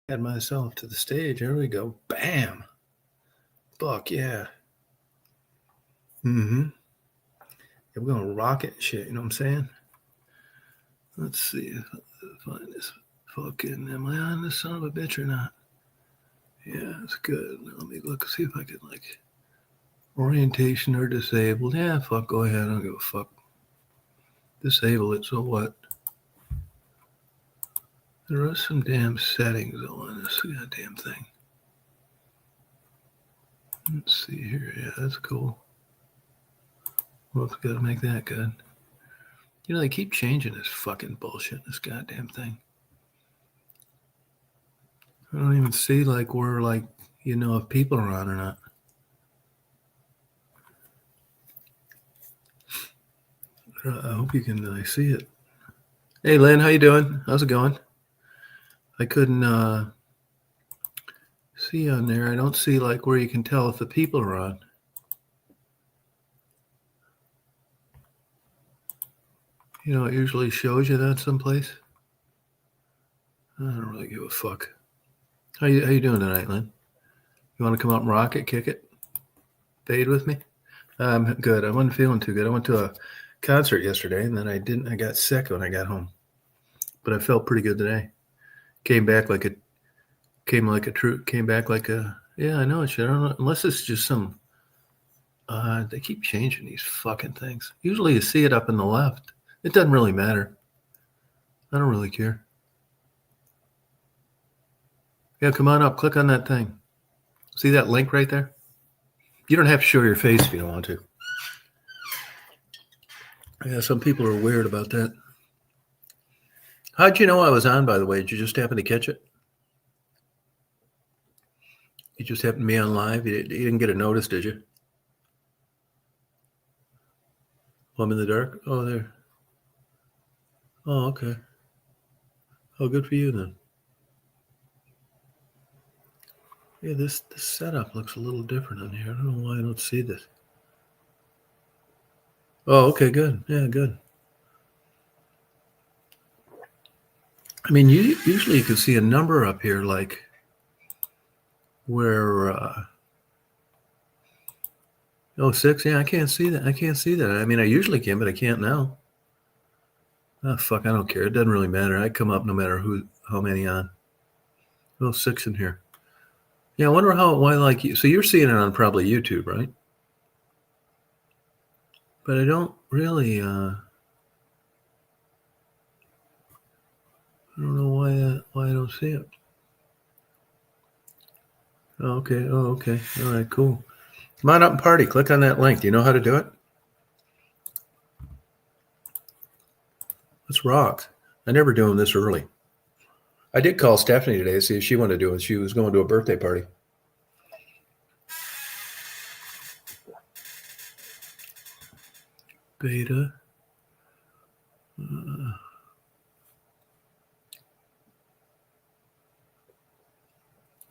Add myself to the stage. There we go. Bam. Fuck yeah. Mm-hmm. Yeah, we're gonna rock it and shit, you know what I'm saying? Let's see if I find this fucking, am I on this son of a bitch or not? Yeah, it's good. Let me look, see if I can like orientation or disabled. Yeah, fuck, go ahead. I don't give a fuck. Disable it, so what? There are some damn settings on this goddamn thing. Let's see here. Yeah, that's cool. Well, it's got to make that good. You know, they keep changing this fucking bullshit, this goddamn thing. I don't even see like where like, if people are on or not. I hope you can see it. Hey, Lynn, how you doing? How's it going? I couldn't see on there. I don't see like where you can tell if the people are on. It usually shows you that someplace. I don't really give a fuck. How you doing tonight, Lynn? You want to come up and rock it, kick it, fade with me? I'm good. I wasn't feeling too good. I went to a concert yesterday, and then I got sick when I got home. But I felt pretty good today. Came back like a yeah, I know it should. I don't know, unless it's just some they keep changing these fucking things. Usually you see it up in the left. It doesn't really matter. I don't really care. Yeah, come on up. Click on that thing. See that link right there? You don't have to show your face if you don't want to. Yeah, some people are weird about that. How'd you know I was on, by the way? Did you just happen to catch it? You just happened to be on live? You didn't get a notice, did you? Oh, I'm in the dark? Oh, there. Oh, okay. Oh, good for you then. Yeah, this setup looks a little different on here. I don't know why I don't see this. Oh, okay, good. Yeah, good. I mean, usually you can see a number up here, like where 06. Yeah, I can't see that. I mean, I usually can, but I can't now. Oh, fuck, I don't care. It doesn't really matter. I come up no matter how many on. 06 in here. Yeah, I wonder why like you. So you're seeing it on probably YouTube, right? But I don't really. I don't know why I don't see it. Oh, okay. Oh, okay. All right. Cool. Come on up and party. Click on that link. Do you know how to do it? Let's rock. I never do them this early. I did call Stephanie today to see if she wanted to do it. She was going to a birthday party. Beta.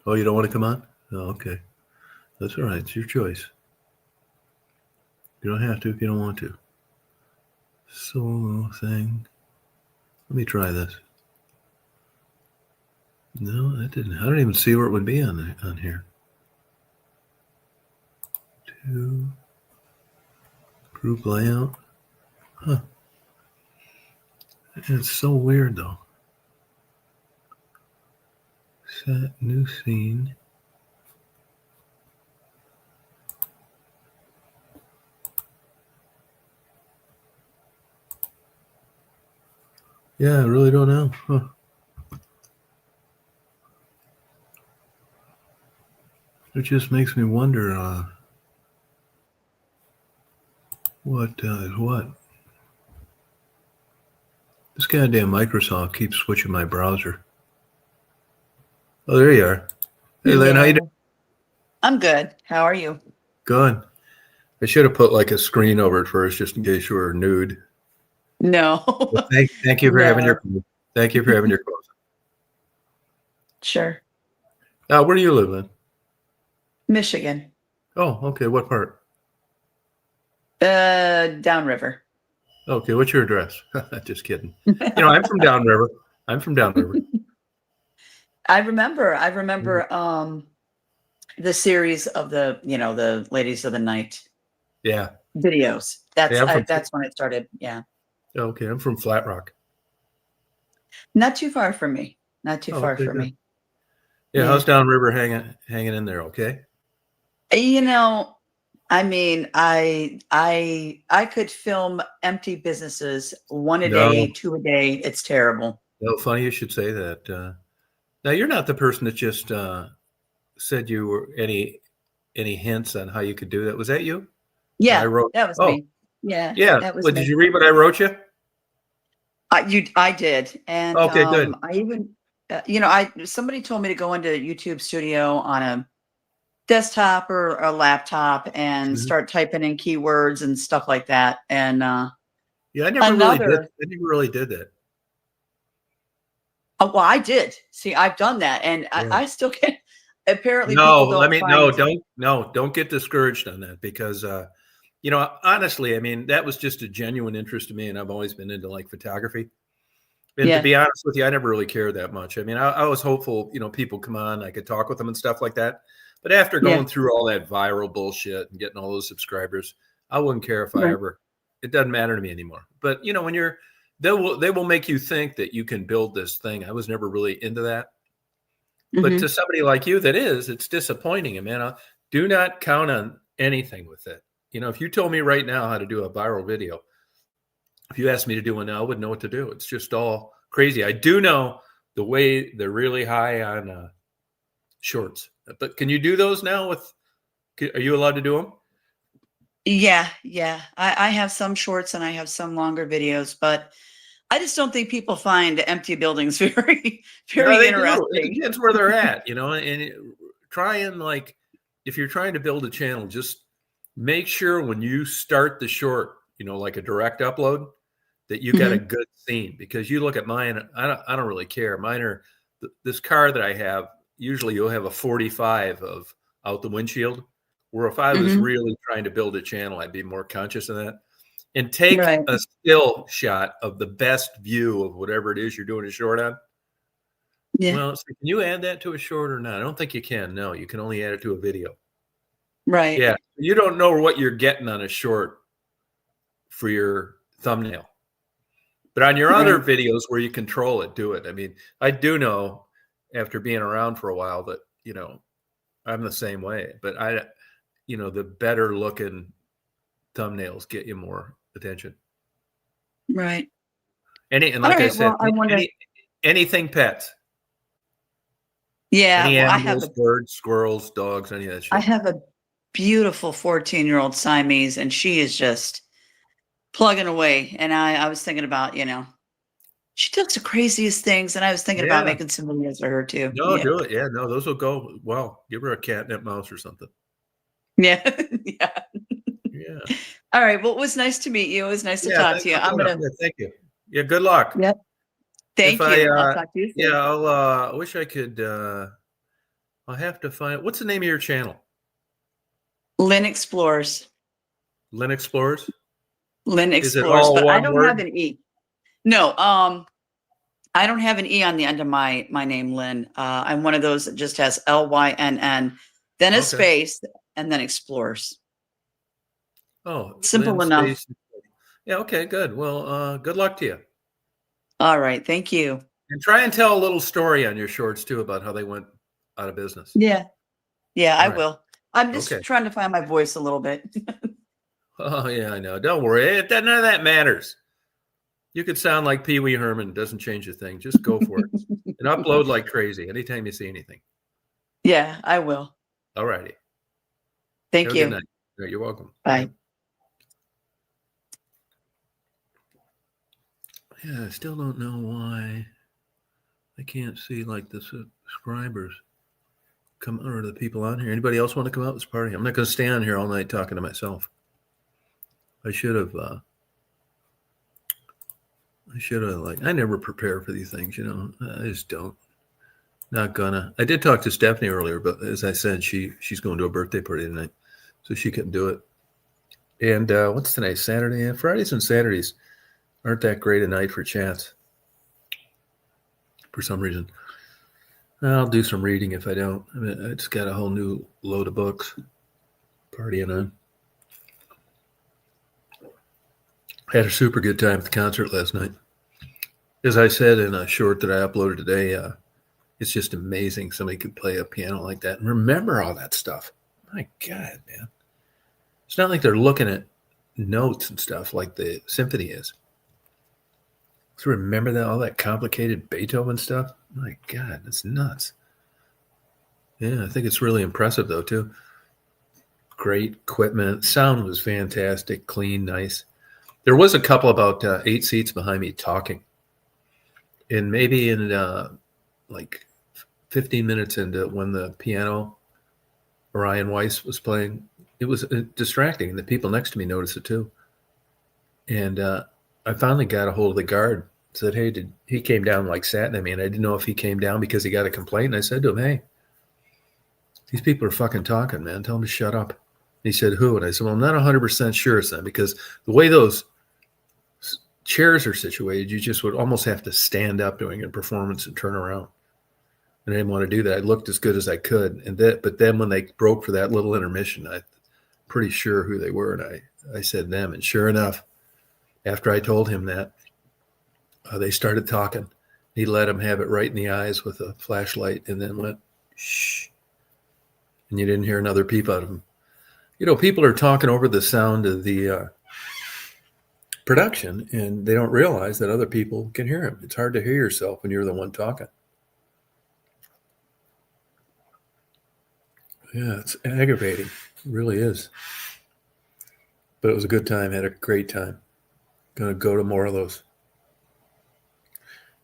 Oh, you don't want to come on? Oh, okay. That's all right. It's your choice. You don't have to if you don't want to. Solo thing. Let me try this. No, that didn't. I don't even see where it would be on here. 2. Group layout. Huh. It's so weird though. Set new scene. Yeah, I really don't know. Huh. It just makes me wonder what is what. This goddamn Microsoft keeps switching my browser. Oh, there you are. Hey, Lynn, how you doing? I'm good. How are you? Good. I should have put like a screen over it first, just in case you were nude. No. Well, thank you for having your clothes. Sure. Where do you live, Lynn? Michigan. Oh, okay. What part? Downriver. Okay, what's your address? Just kidding. I'm from Downriver. I remember the series of the Ladies of the Night Yeah. videos. Yeah, That's when it started. Yeah. okay. I'm from Flat Rock. Not too far from me. Not too Oh, far okay, from good. me. Yeah, Yeah. how's Downriver hanging in there? Okay. You know, I mean, I could film empty businesses, one a day, No, two a day. It's terrible. no, funny you should say that. Now you're not the person that just said you were any hints on how you could do that. Was that you? Or I Yeah, wrote. that was Oh, me. Yeah, yeah. that was What did me. you read? What I wrote you? I did, and Okay, good. I even, I somebody told me to go into YouTube Studio on a desktop or a laptop and Mhm. start typing in keywords and stuff like that. And Yeah, I never really did. another, I never really did that. well, I did. See, I've done that, and Yeah. I still can't. Apparently, No, people let don't me no, find. don't get discouraged on that because honestly, I mean, that was just a genuine interest to me, and I've always been into like photography. And to Yeah, be honest with you, I never really cared that much. I mean, I was hopeful, people come on, I could talk with them and stuff like that. But after yeah, going through all that viral bullshit and getting all those subscribers, I wouldn't care if I right. ever. It doesn't matter to me anymore. But when they will make you think that you can build this thing. I was never really into that. But Hmm. to somebody like you that is, it's disappointing. And man, do not count on anything with it. If you told me right now how to do a viral video, if you asked me to do one now, I wouldn't know what to do. It's just all crazy. I do know the way they're really high on shorts, but can you do those now? Are you allowed to do them? Yeah, yeah. I have some shorts and I have some longer videos, but I just don't think people find empty buildings very, No, very they do. It interesting. depends where they're at, try and like, if you're trying to build a channel, just make sure when you start the short, like a direct upload, that you got a Hmm. good scene because you look at mine. I don't really care. Mine are this car that I have. Usually, you'll have a 45 of out the windshield. Where if I was Hmm. really trying to build a channel, I'd be more conscious of that. And take Right. a still shot of the best view of whatever it is you're doing a short on. Yeah. Well, so can you add that to a short or not? I don't think you can. No, you can only add it to a video. Right. Yeah, you don't know what you're getting on a short for your thumbnail. But on your other Right. videos where you control it, do it. I mean, I do know after being around for a while that, I'm the same way. But the better looking thumbnails get you more attention. Right. And All like I right. said, Well, I want to. anything pets, Yeah. any Well, animals, birds, squirrels, dogs, any of that I shit. have a beautiful 14-year-old Siamese, and she is just plugging away. And I was thinking about, she does the craziest things, and I was thinking about Yeah. making some videos for her too. No, Yeah. do it. Yeah, no, those will go well. Give her a catnip mouse or something. Yeah. Yeah. Yeah. All right. Well, it was nice to meet you. It was nice to Yeah, talk thanks to you. for I'm coming up. gonna. Yeah, thank you. Yeah, good luck. Yep. If Thank I you. I'll talk to you yeah, soon. I wish I could I'll have to find what's the name of your channel? Lynn Explores. Lynn Explorers? Lynn Is it Explores, all but I one don't have word? an E. No, I don't have an E on the end of my name, Lynn. I'm one of those that just has Lynn, then a Okay. space, and then Explores. Oh, Lynn Simple enough. Space. Yeah, okay, good. Well, good luck to you. All right. Thank you. And try and tell a little story on your shorts too about how they went out of business. Yeah. Yeah, All I right. will. I'm Okay. just trying to find my voice a little bit. Oh yeah, I know. Don't worry. None of that matters. You could sound like Pee Wee Herman. Doesn't change a thing. Just go for it. And upload like crazy anytime you see anything. Yeah, I will. All righty. Have Thank a good you. night. You're welcome. Bye. Yep. Yeah, I still don't know why I can't see like the subscribers come or the people on here. Anybody else want to come out to this party? I'm not going to stay on here all night talking to myself. I should have. I never prepare for these things. I just don't. Not gonna. I did talk to Stephanie earlier, but as I said, she's going to a birthday party tonight, so she couldn't do it. And what's today? Saturday. Yeah, Fridays and Saturdays aren't that great a night for chats for some reason. I'll do some reading if I don't. I mean, I just got a whole new load of books partying on. Had a super good time at the concert last night. As I said in a short that I uploaded today, it's just amazing somebody could play a piano like that and remember all that stuff. My God, man. It's not like they're looking at notes and stuff like the symphony is. To remember that all that complicated Beethoven stuff, my God, that's nuts. Yeah, I think it's really impressive though too. Great equipment, sound was fantastic, clean, nice. There was a couple about 8 seats behind me talking, and maybe in like 15 minutes into when the piano Orion Weiss was playing, it was distracting, and the people next to me noticed it too. And I finally got a hold of the guard. Said, "Hey, he came down like sat at me?" And I didn't know if he came down because he got a complaint. And I said to him, "Hey, these people are fucking talking, man. Tell them to shut up." And he said, "Who?" And I said, "Well, I'm not 100% sure it's them because the way those chairs are situated, you just would almost have to stand up doing a performance and turn around." And I didn't want to do that. I looked as good as I could, but then when they broke for that little intermission, I'm pretty sure who they were, and I said them. And sure enough, after I told him that, they started talking. He let him have it right in the eyes with a flashlight and then went, shh. And you didn't hear another peep out of him. You know, people are talking over the sound of the production, and they don't realize that other people can hear him. It's hard to hear yourself when you're the one talking. Yeah, it's aggravating. It really is. But it was a good time. Had a great time. Going to go to more of those.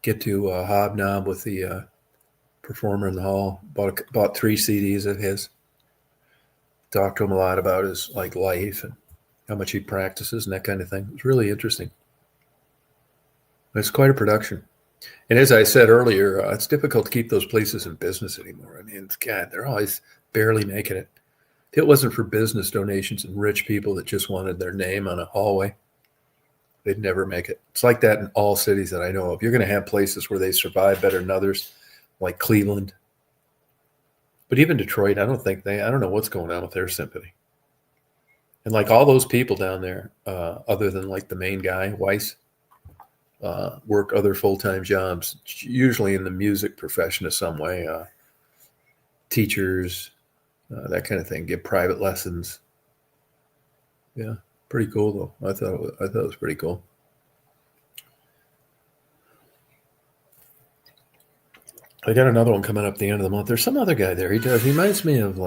Get to hobnob with the performer in the hall. Bought 3 CDs of his. Talked to him a lot about his life and how much he practices and that kind of thing. It's really interesting. It's quite a production. And as I said earlier, it's difficult to keep those places in business anymore. I mean, God, they're always barely making it. If it wasn't for business donations and rich people that just wanted their name on a hallway, they'd never make it. It's like that in all cities that I know of. You're going to have places where they survive better than others, like Cleveland. But even Detroit, I don't know what's going on with their symphony. And all those people down there, other than the main guy, Weiss, work other full-time jobs, usually in the music profession of some way, teachers, that kind of thing, give private lessons. Yeah, pretty cool though. I thought it was pretty cool. I got another one coming up at the end of the month. There's some other guy there. He reminds me of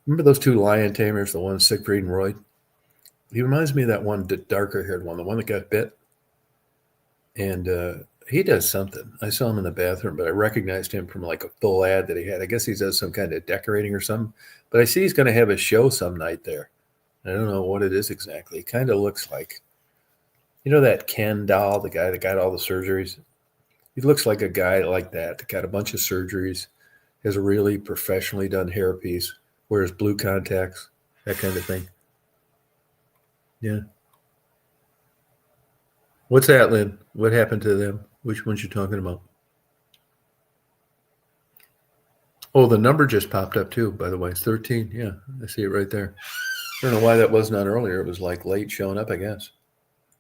remember those 2 lion tamers, the one Siegfried and Roy? He reminds me of that one, the darker haired one, the one that got bit. And he does something. I saw him in the bathroom, but I recognized him from a full ad that he had. I guess he does some kind of decorating or something. But I see he's going to have a show some night there. I don't know what it is exactly. It kind of looks like, that Ken doll, the guy that got all the surgeries. He looks like a guy like that got a bunch of surgeries, has a really professionally done hairpiece, wears blue contacts, that kind of thing. Yeah. What's that, Lynn? What happened to them? Which ones you talking about? Oh, the number just popped up too, by the way. It's 13. Yeah, I see it right there. I don't know why that wasn't on earlier. It was late showing up, I guess.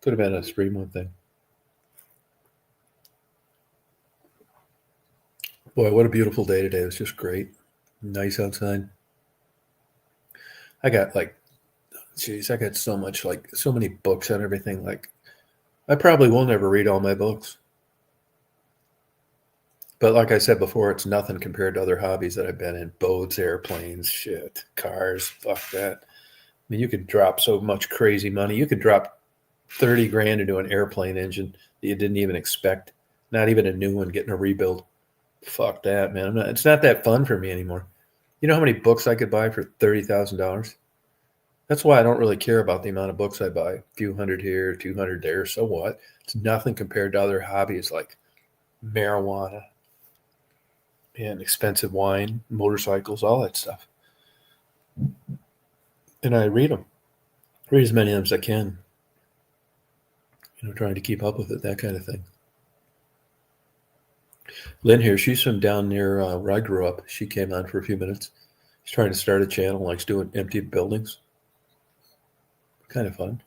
Could have been a stream one thing. Boy, what a beautiful day today. It was just great. Nice outside. I got I got so much, so many books on everything. I probably will never read all my books. But like I said before, it's nothing compared to other hobbies that I've been in. Boats, airplanes, shit, cars, fuck that. I mean, you could drop so much crazy money. You could drop 30 grand into an airplane engine that you didn't even expect. Not even a new one getting a rebuild. Fuck that, man. It's not that fun for me anymore. You know how many books I could buy for $30,000? That's why I don't really care about the amount of books I buy. A few hundred here, 200 there. So what? It's nothing compared to other hobbies like marijuana and expensive wine, motorcycles, all that stuff. And I read them. Read as many of them as I can. Trying to keep up with it, that kind of thing. Lynn here, she's from down near where I grew up. She came on for a few minutes. She's trying to start a channel, likes doing empty buildings. Kind of fun.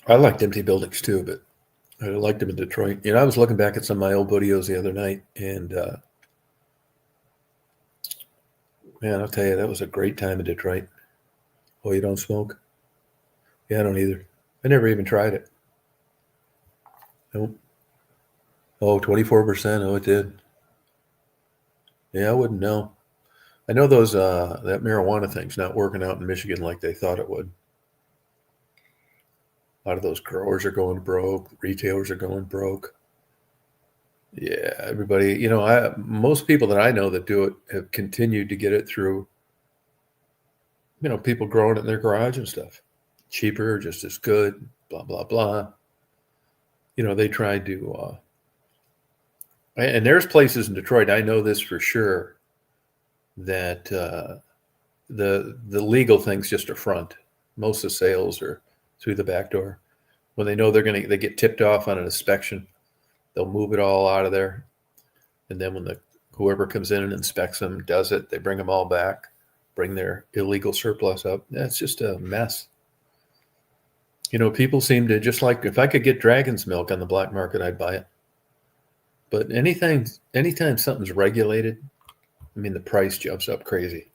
I liked empty buildings too, but I liked them in Detroit. I was looking back at some of my old videos the other night, and man, I'll tell you, that was a great time in Detroit. Oh, you don't smoke? Yeah, I don't either. I never even tried it. Nope. Oh, 24%. Oh, it did. Yeah, I wouldn't know. I know those that marijuana thing's not working out in Michigan like they thought it would. A lot of those growers are going broke. Retailers are going broke. Yeah, everybody, most people that I know that do it have continued to get it through, people growing it in their garage and stuff. Cheaper, just as good, blah, blah, blah. They tried to, and there's places in Detroit, I know this for sure, that the legal thing's just a front. Most of the sales are through the back door. When they know they get tipped off on an inspection, they'll move it all out of there. And then when whoever comes in and inspects them, does it, they bring them all back, bring their illegal surplus up. That's just a mess. People seem to just like, if I could get dragon's milk on the black market, I'd buy it. But anytime something's regulated, the price jumps up crazy.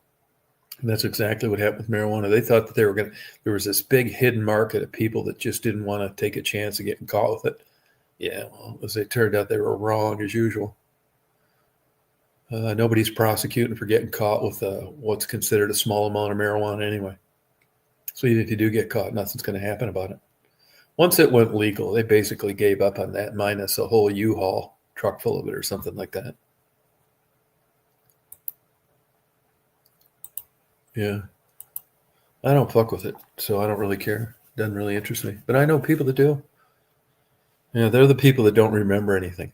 And that's exactly what happened with marijuana. They thought that there was this big hidden market of people that just didn't want to take a chance of getting caught with it. Yeah, well, as it turned out, they were wrong as usual. Nobody's prosecuting for getting caught with what's considered a small amount of marijuana anyway. So even if you do get caught, nothing's going to happen about it. Once it went legal, they basically gave up on that, minus a whole U-Haul truck full of it or something like that. Yeah. I don't fuck with it, so I don't really care. Doesn't really interest me. But I know people that do. Yeah, they're the people that don't remember anything.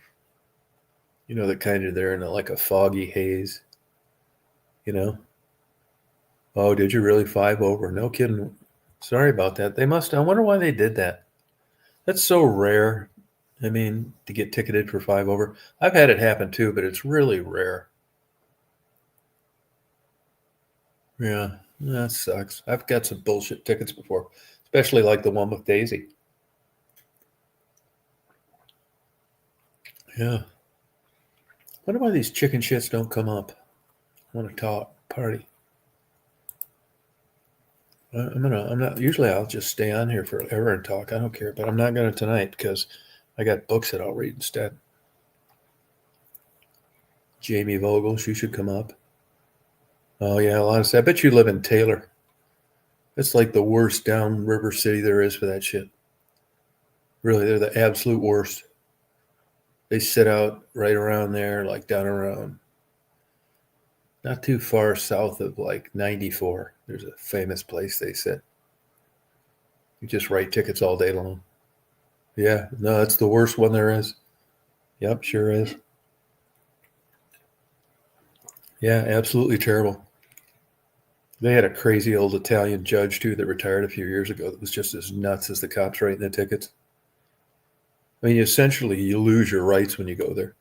That kind of they're in like a foggy haze. Oh, did you really 5 over? No kidding. Sorry about that. I wonder why they did that. That's so rare. To get ticketed for 5 over. I've had it happen too, but it's really rare. Yeah, that sucks. I've got some bullshit tickets before, especially like the one with Daisy. Yeah. Wonder why these chicken shits don't come up. I want to talk, party. Usually I'll just stay on here forever and talk. I don't care, but I'm not going to tonight because I got books that I'll read instead. Jamie Vogel, she should come up. Oh yeah, honestly, I bet you live in Taylor. It's like the worst downriver city there is for that shit. Really, they're the absolute worst. They sit out right around there, like down around, not too far south of like 94. There's a famous place they sit. You just write tickets all day long. Yeah, no, it's the worst one there is. Yep, sure is. Yeah, absolutely terrible. They had a crazy old Italian judge too that retired a few years ago that was just as nuts as the cops writing the tickets. Essentially, you lose your rights when you go there.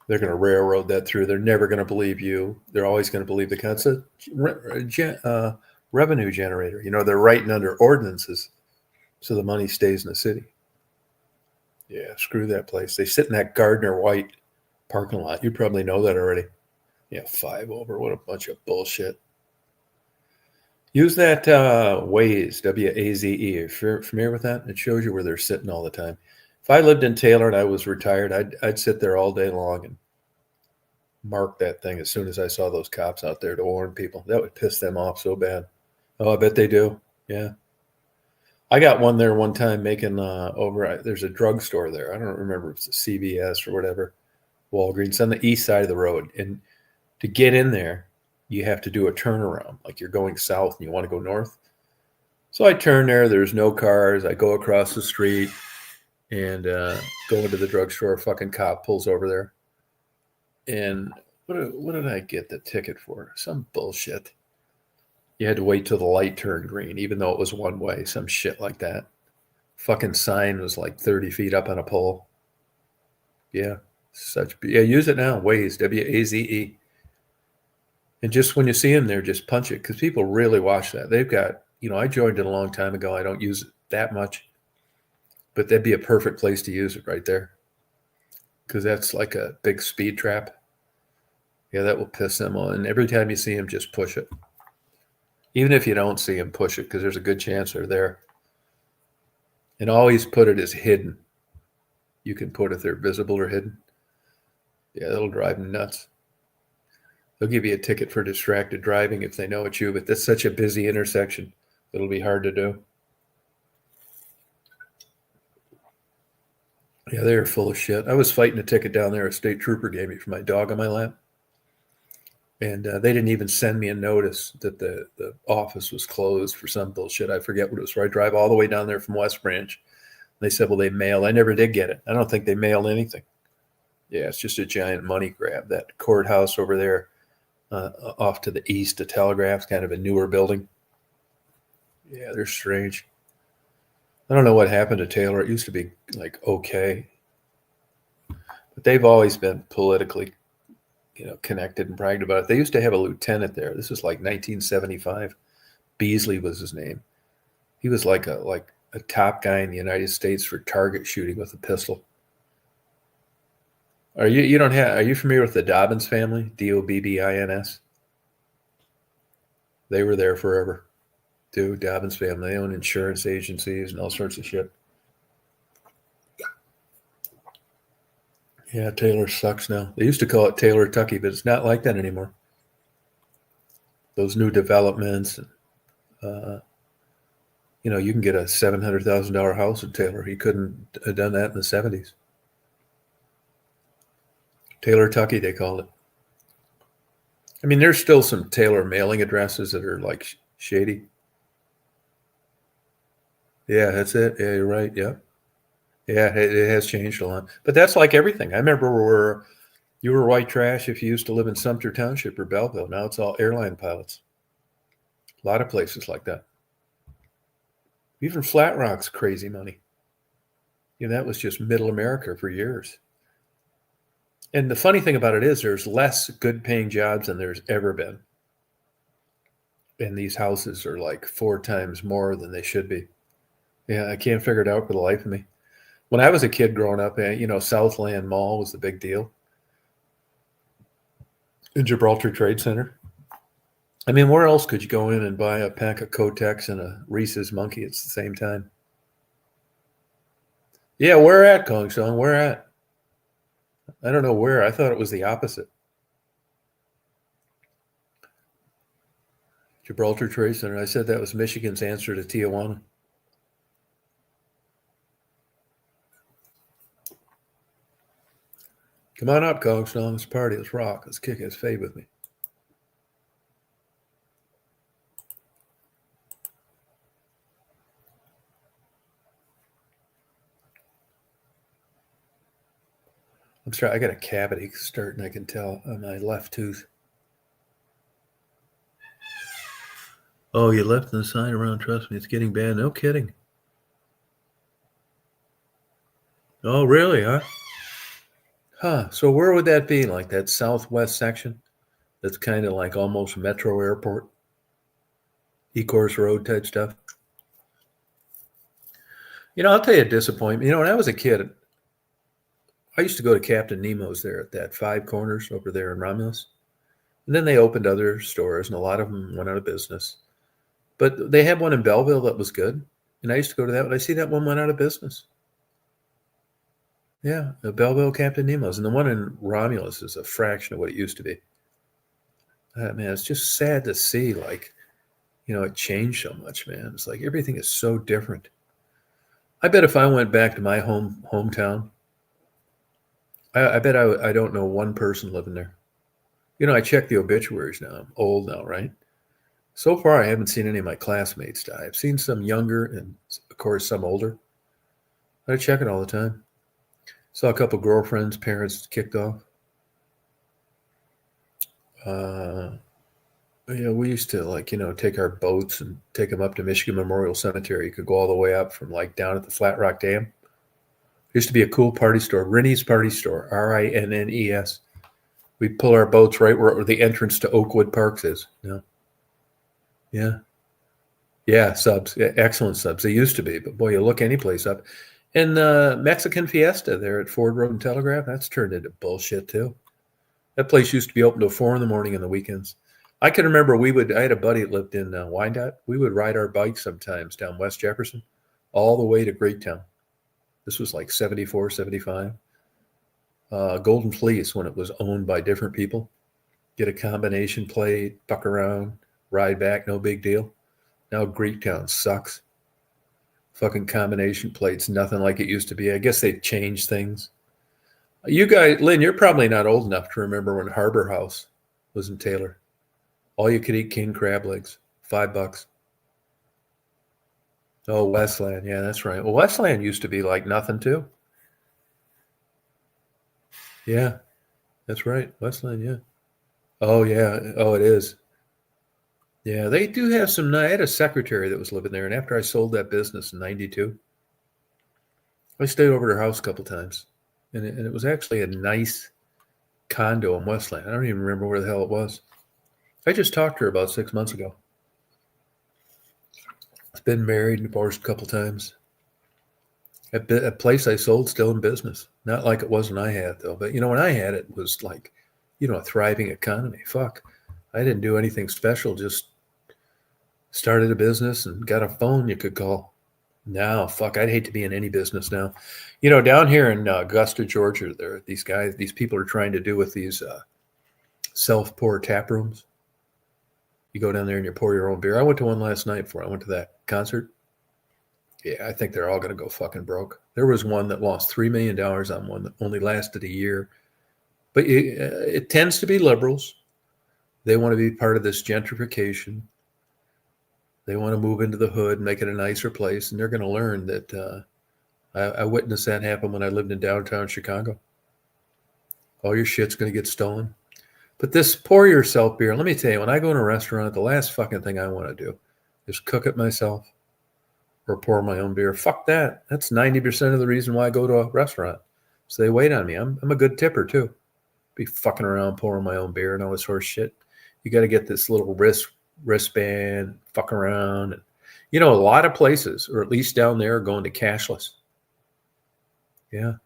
They're going to railroad that through. They're never going to believe you. They're always going to believe the concept. Revenue generator. They're writing under ordinances, so the money stays in the city. Yeah, screw that place. They sit in that Gardner White parking lot. You probably know that already. Yeah, 5 over. What a bunch of bullshit. Use that Waze, W-A-Z-E. If you're familiar with that, it shows you where they're sitting all the time. If I lived in Taylor and I was retired, I'd sit there all day long and mark that thing as soon as I saw those cops out there to warn people. That would piss them off so bad. Oh, I bet they do. Yeah. I got one there one time making there's a drugstore there. I don't remember if it's a CVS or whatever, Walgreens on the east side of the road. And to get in there, you have to do a turnaround. Like you're going south and you want to go north. So I turn there. There's no cars. I go across the street and go into the drugstore. A fucking cop pulls over there. And what did I get the ticket for? Some bullshit. You had to wait till the light turned green, even though it was one way, some shit like that. Fucking sign was like 30 feet up on a pole. Yeah. Use it now. Waze, WAZE. And just when you see them there, just punch it, because people really watch that. They've got, I joined it a long time ago. I don't use it that much, but that'd be a perfect place to use it right there, because that's like a big speed trap. Yeah, that will piss them off. And every time you see them, just push it. Even if you don't see them, push it, because there's a good chance they're there. And always put it as hidden. You can put if they're visible or hidden. Yeah, that'll drive them nuts. They'll give you a ticket for distracted driving if they know it's you, but that's such a busy intersection, it'll be hard to do. Yeah, they're full of shit. I was fighting a ticket down there. A state trooper gave me for my dog on my lap. And they didn't even send me a notice that the office was closed for some bullshit. I forget what it was for. I drive all the way down there from West Branch. They said, well, they mail. I never did get it. I don't think they mailed anything. Yeah, it's just a giant money grab. That courthouse over there off to the east, the Telegraph's kind of a newer building. Yeah, they're strange. I don't know what happened to Taylor. It used to be like okay. But they've always been politically connected and bragged about it. They used to have a lieutenant there. This is like 1975. Beasley was his name. He was like a top guy in the United States for target shooting with a pistol. Are you familiar with the Dobbins family? Dobbins? They were there forever. Dude, Dobbins family. They own insurance agencies and all sorts of shit. Yeah, Taylor sucks now. They used to call it Taylor Tucky, but it's not like that anymore. Those new developments, you can get a $700,000 house in Taylor. He couldn't have done that in the 70s. Taylor Tucky, they called it. I mean, there's still some Taylor mailing addresses that are like shady. Yeah, that's it. Yeah, you're right. Yeah. Yeah, it has changed a lot. But that's like everything. I remember where you were white trash if you used to live in Sumter Township or Belleville. Now it's all airline pilots. A lot of places like that. Even Flat Rock's crazy money. That was just middle America for years. And the funny thing about it is there's less good paying jobs than there's ever been. And these houses are like 4 times more than they should be. Yeah, I can't figure it out for the life of me. When I was a kid growing up, Southland Mall was the big deal. In Gibraltar Trade Center. I mean, where else could you go in and buy a pack of Kotex and a Reese's Monkey at the same time? Yeah, where at, Kong Song? Where at? I don't know where. I thought it was the opposite. Gibraltar Trade Center. I said that was Michigan's answer to Tijuana. Come on up, Kong Song. Let's party. Let's rock. Let's kick it. Fade with me. I'm sorry, I got a cavity starting, I can tell, on my left tooth. Oh, you left the sign around. Trust me, it's getting bad. No kidding. Oh, really, huh? Huh. So where would that be? Like that southwest section? That's kind of like almost Metro Airport? Ecorse Road type stuff? I'll tell you a disappointment. When I was a kid, I used to go to Captain Nemo's there at that 5 Corners over there in Romulus. And then they opened other stores, and a lot of them went out of business. But they had one in Belleville that was good. And I used to go to that, but I see that one went out of business. Yeah, the Belleville Captain Nemo's. And the one in Romulus is a fraction of what it used to be. Man, it's just sad to see, it changed so much, man. It's like everything is so different. I bet if I went back to my hometown, I bet I don't know one person living there. I check the obituaries now. I'm old now, right? So far, I haven't seen any of my classmates die. I've seen some younger and, of course, some older. I check it all the time. Saw a couple girlfriends' parents kicked off. Yeah, we used to take our boats and take them up to Michigan Memorial Cemetery. You could go all the way up from like down at the Flat Rock Dam. Used to be a cool party store, Rinne's Party Store, Rinnes. We'd pull our boats right where the entrance to Oakwood Parks is. Yeah. Yeah, subs. Yeah, excellent subs. They used to be, but boy, you look any place up. And the Mexican Fiesta there at Ford Road and Telegraph, that's turned into bullshit too. That place used to be open till 4 in the morning on the weekends. I can remember I had a buddy that lived in Wyandotte. We would ride our bikes sometimes down West Jefferson all the way to Greektown. This was like 74, 75. Golden Fleece, when it was owned by different people. Get a combination plate, fuck around, ride back, no big deal. Now Greektown sucks. Fucking combination plates, nothing like it used to be. I guess they've changed things. You guys, Lynn, you're probably not old enough to remember when Harbor House was in Taylor. All you could eat king crab legs, $5. Oh, Westland. Yeah, that's right. Well, Westland used to be like nothing too. Yeah, that's right. Westland, yeah. Oh, yeah. Oh, it is. Yeah, they do have some. I had a secretary that was living there, and after I sold that business in '92, I stayed over at her house a couple times, and it was actually a nice condo in Westland. I don't even remember where the hell it was. I just talked to her about 6 months ago. I've been married and divorced a couple times. A place I sold still in business. Not like it was when I had it, though. But, when I had it, it was like, a thriving economy. Fuck. I didn't do anything special. Just started a business and got a phone you could call. Now, fuck, I'd hate to be in any business now. Down here in Augusta, Georgia, there are these people are trying to do with these self-pour tap rooms. You go down there and you pour your own beer. I went to one last night before I went to that concert. Yeah, I think they're all going to go fucking broke. There was one that lost $3 million on one that only lasted a year. But it tends to be liberals. They want to be part of this gentrification. They want to move into the hood, make it a nicer place. And they're going to learn that I witnessed that happen when I lived in downtown Chicago. All your shit's going to get stolen. But this pour yourself beer, let me tell you, when I go in a restaurant, the last fucking thing I want to do is cook it myself or pour my own beer. Fuck that. That's 90% of the reason why I go to a restaurant. So they wait on me. I'm a good tipper too. Be fucking around pouring my own beer and all this horse shit. You got to get this little wristband, fuck around. And, a lot of places, or at least down there, are going to cashless. Yeah.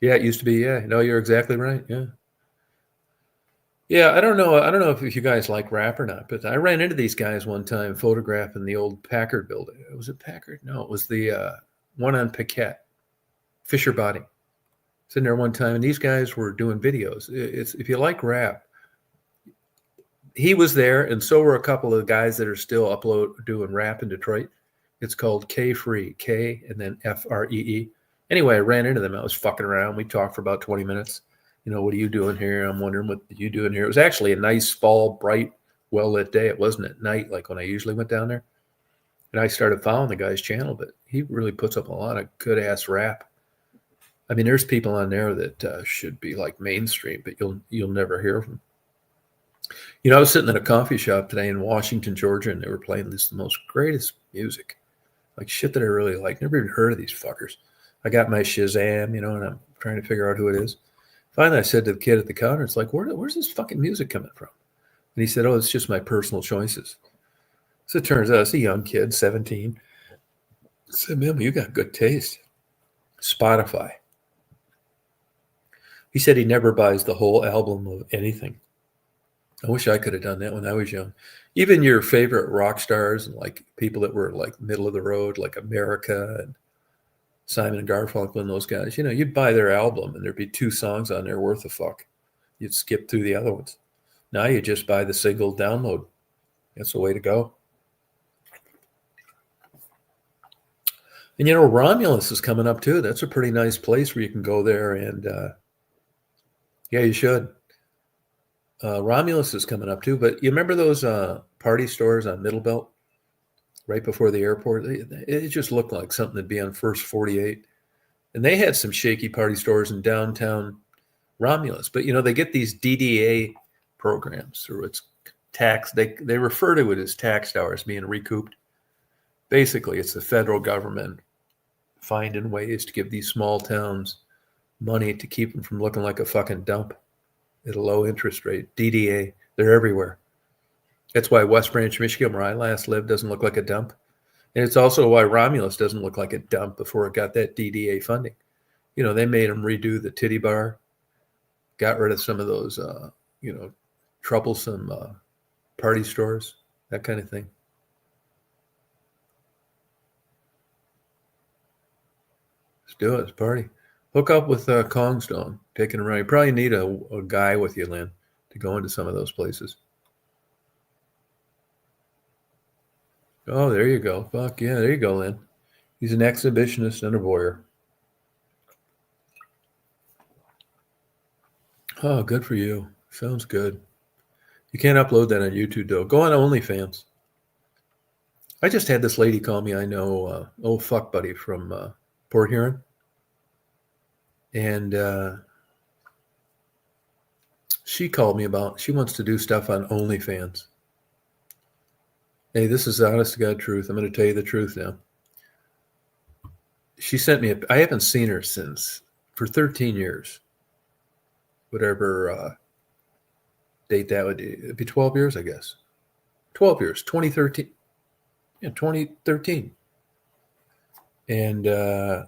Yeah, it used to be. Yeah. No, you're exactly right. Yeah. Yeah, I don't know if you guys like rap or not, but I ran into these guys one time photographing the old Packard building. Was it Packard? No, it was the one on Paquette, Fisher Body. Sitting there one time, and these guys were doing videos. It's if you like rap, he was there, and so were a couple of guys that are still doing rap in Detroit. It's called K Free, K and then FREE. Anyway, I ran into them. I was fucking around. We talked for about 20 minutes. What are you doing here? I'm wondering what you doing here. It was actually a nice fall, bright, well-lit day. It wasn't at night like when I usually went down there. And I started following the guy's channel, but he really puts up a lot of good-ass rap. I mean, there's people on there that should be like mainstream, but you'll never hear of them. I was sitting at a coffee shop today in Washington, Georgia, and they were playing the most greatest music, like shit that I really like. Never even heard of these fuckers. I got my Shazam, and I'm trying to figure out who it is. Finally, I said to the kid at the counter, it's like, where's this fucking music coming from? And he said, oh, it's just my personal choices. So it turns out it's a young kid, 17. I said, man, you got good taste. Spotify. He said he never buys the whole album of anything. I wish I could have done that when I was young. Even your favorite rock stars and like people that were like middle of the road, like America and Simon and Garfunkel and those guys, you'd buy their album and there'd be 2 songs on there worth of fuck. You'd skip through the other ones. Now you just buy the single download. That's the way to go. And Romulus is coming up too. That's a pretty nice place where you can go there and yeah, you should. Romulus is coming up too, but you remember those party stores on Middle Belt? Right before the airport, it just looked like something that'd be on First 48. And they had some shaky party stores in downtown Romulus. But, they get these DDA programs, or it's tax. They refer to it as tax dollars being recouped. Basically, it's the federal government finding ways to give these small towns money to keep them from looking like a fucking dump at a low interest rate. DDA, they're everywhere. That's why West Branch, Michigan, where I last lived, doesn't look like a dump. And it's also why Romulus doesn't look like a dump before it got that DDA funding. You know, they made them redo the titty bar, got rid of some of those, troublesome party stores, that kind of thing. Let's do it. Let's party. Hook up with Kong's Dong, taking a ride. You probably need a guy with you, Lynn, to go into some of those places. Oh, there you go. Fuck yeah, there you go, Lynn. He's an exhibitionist and a voyeur. Oh, good for you. Sounds good. You can't upload that on YouTube, though. Go on OnlyFans. I just had this lady call me. I know, old fuck buddy from Port Huron. And she called me about, she wants to do stuff on OnlyFans. Hey, this is the honest to God truth. I'm going to tell you the truth now. She sent me, I haven't seen her for 13 years. Whatever date that would be. It'd be 12 years, I guess. 12 years, 2013. Yeah, 2013. And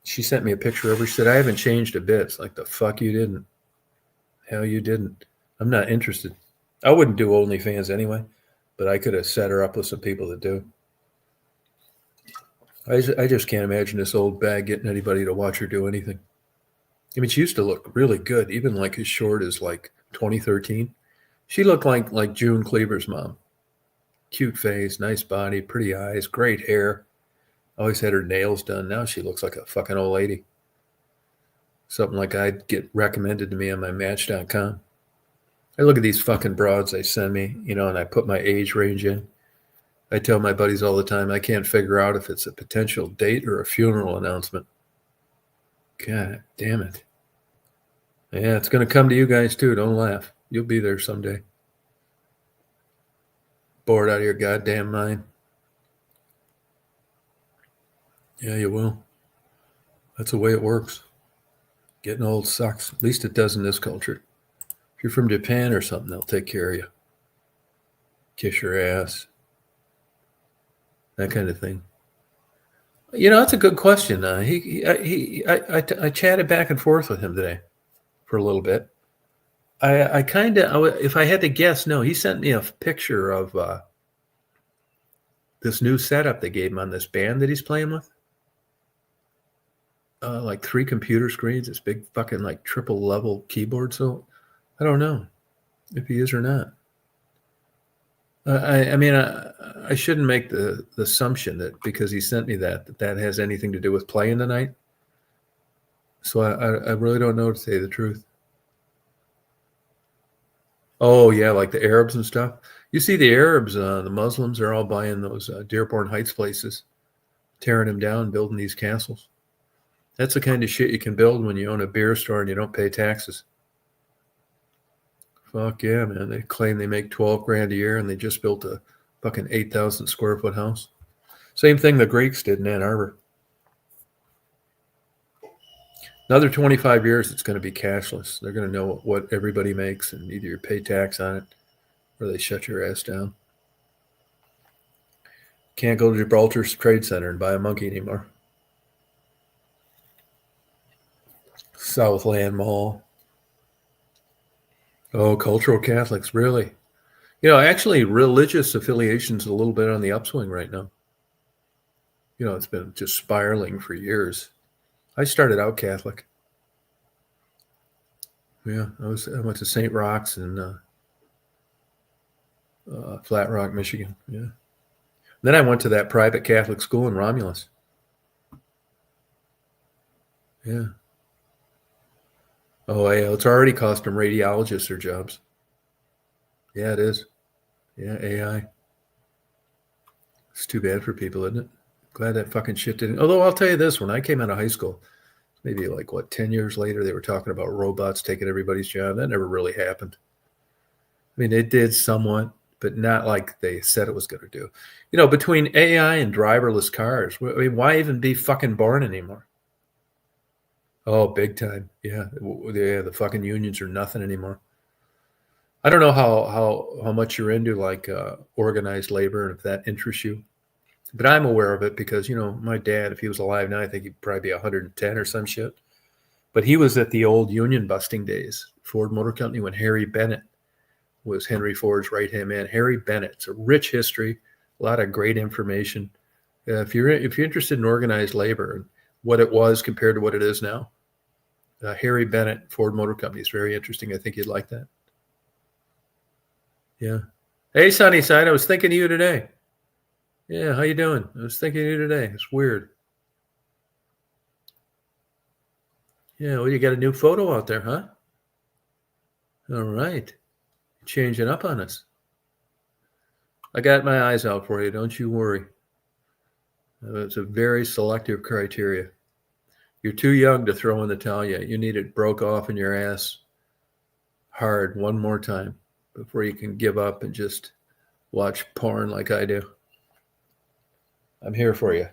she sent me a picture of her. She said, I haven't changed a bit. It's like, the fuck you didn't. Hell, you didn't. I'm not interested. I wouldn't do OnlyFans anyway, but I could have set her up with some people that do. I just can't imagine this old bag getting anybody to watch her do anything. I mean, she used to look really good, even like as short as like 2013. She looked like June Cleaver's mom. Cute face, nice body, pretty eyes, great hair. Always had her nails done. Now she looks like a fucking old lady. Something like I'd get recommended to me on my Match.com. I look at these fucking broads they send me, and I put my age range in. I tell my buddies all the time, I can't figure out if it's a potential date or a funeral announcement. God damn it. Yeah, it's going to come to you guys too. Don't laugh. You'll be there someday. Bored out of your goddamn mind. Yeah, you will. That's the way it works. Getting old sucks. At least it does in this culture. If you're from Japan or something, they'll take care of you. Kiss your ass. That kind of thing. That's a good question. I chatted back and forth with him today for a little bit. I kind of, if I had to guess, no, he sent me a picture of this new setup they gave him on this band that he's playing with. Like 3 computer screens, this big fucking like triple level keyboard. So I don't know if he is or not. I shouldn't make the assumption that because he sent me that has anything to do with playing tonight. So I really don't know, to say the truth. Oh yeah, like the Arabs and stuff. You see the Arabs, the Muslims are all buying those Dearborn Heights places, tearing them down, building these castles. That's the kind of shit you can build when you own a beer store and you don't pay taxes. Fuck yeah, man. They claim they make $12,000 a year and they just built a fucking 8,000 square foot house. Same thing the Greeks did in Ann Arbor. Another 25 years, it's going to be cashless. They're going to know what everybody makes and either you pay tax on it or they shut your ass down. Can't go to Gibraltar Trade Center and buy a monkey anymore. Southland Mall. Oh, cultural Catholics, really? Actually, religious affiliation's a little bit on the upswing right now. It's been just spiraling for years. I started out Catholic. Yeah, I went to St. Rock's in Flat Rock, Michigan. Yeah. Then I went to that private Catholic school in Romulus. Yeah. Oh, yeah, it's already cost them radiologists their jobs. Yeah, it is. Yeah, AI. It's too bad for people, isn't it? Glad that fucking shit didn't. Although I'll tell you this, when I came out of high school, maybe 10 years later, they were talking about robots taking everybody's job. That never really happened. I mean, it did somewhat, but not like they said it was going to do. Between AI and driverless cars, I mean, why even be fucking born anymore? Oh, big time. Yeah. Yeah, the fucking unions are nothing anymore. I don't know how much you're into like organized labor and if that interests you, but I'm aware of it because my dad, if he was alive now, I think he'd probably be 110 or some shit. But he was at the old union busting days, Ford Motor Company, when Harry Bennett was Henry Ford's right hand man. Harry Bennett. It's a rich history, a lot of great information. If you're interested in organized labor and what it was compared to what it is now, Harry Bennett, Ford Motor Company is very interesting. I think you'd like that. Yeah. Hey, Sunnyside, I was thinking of you today. Yeah, how you doing? I was thinking of you today. It's weird. Yeah, well, you got a new photo out there, huh? All right. Changing up on us. I got my eyes out for you. Don't you worry. It's a very selective criteria. You're too young to throw in the towel yet. You need it broke off in your ass hard one more time before you can give up and just watch porn like I do. I'm here for you.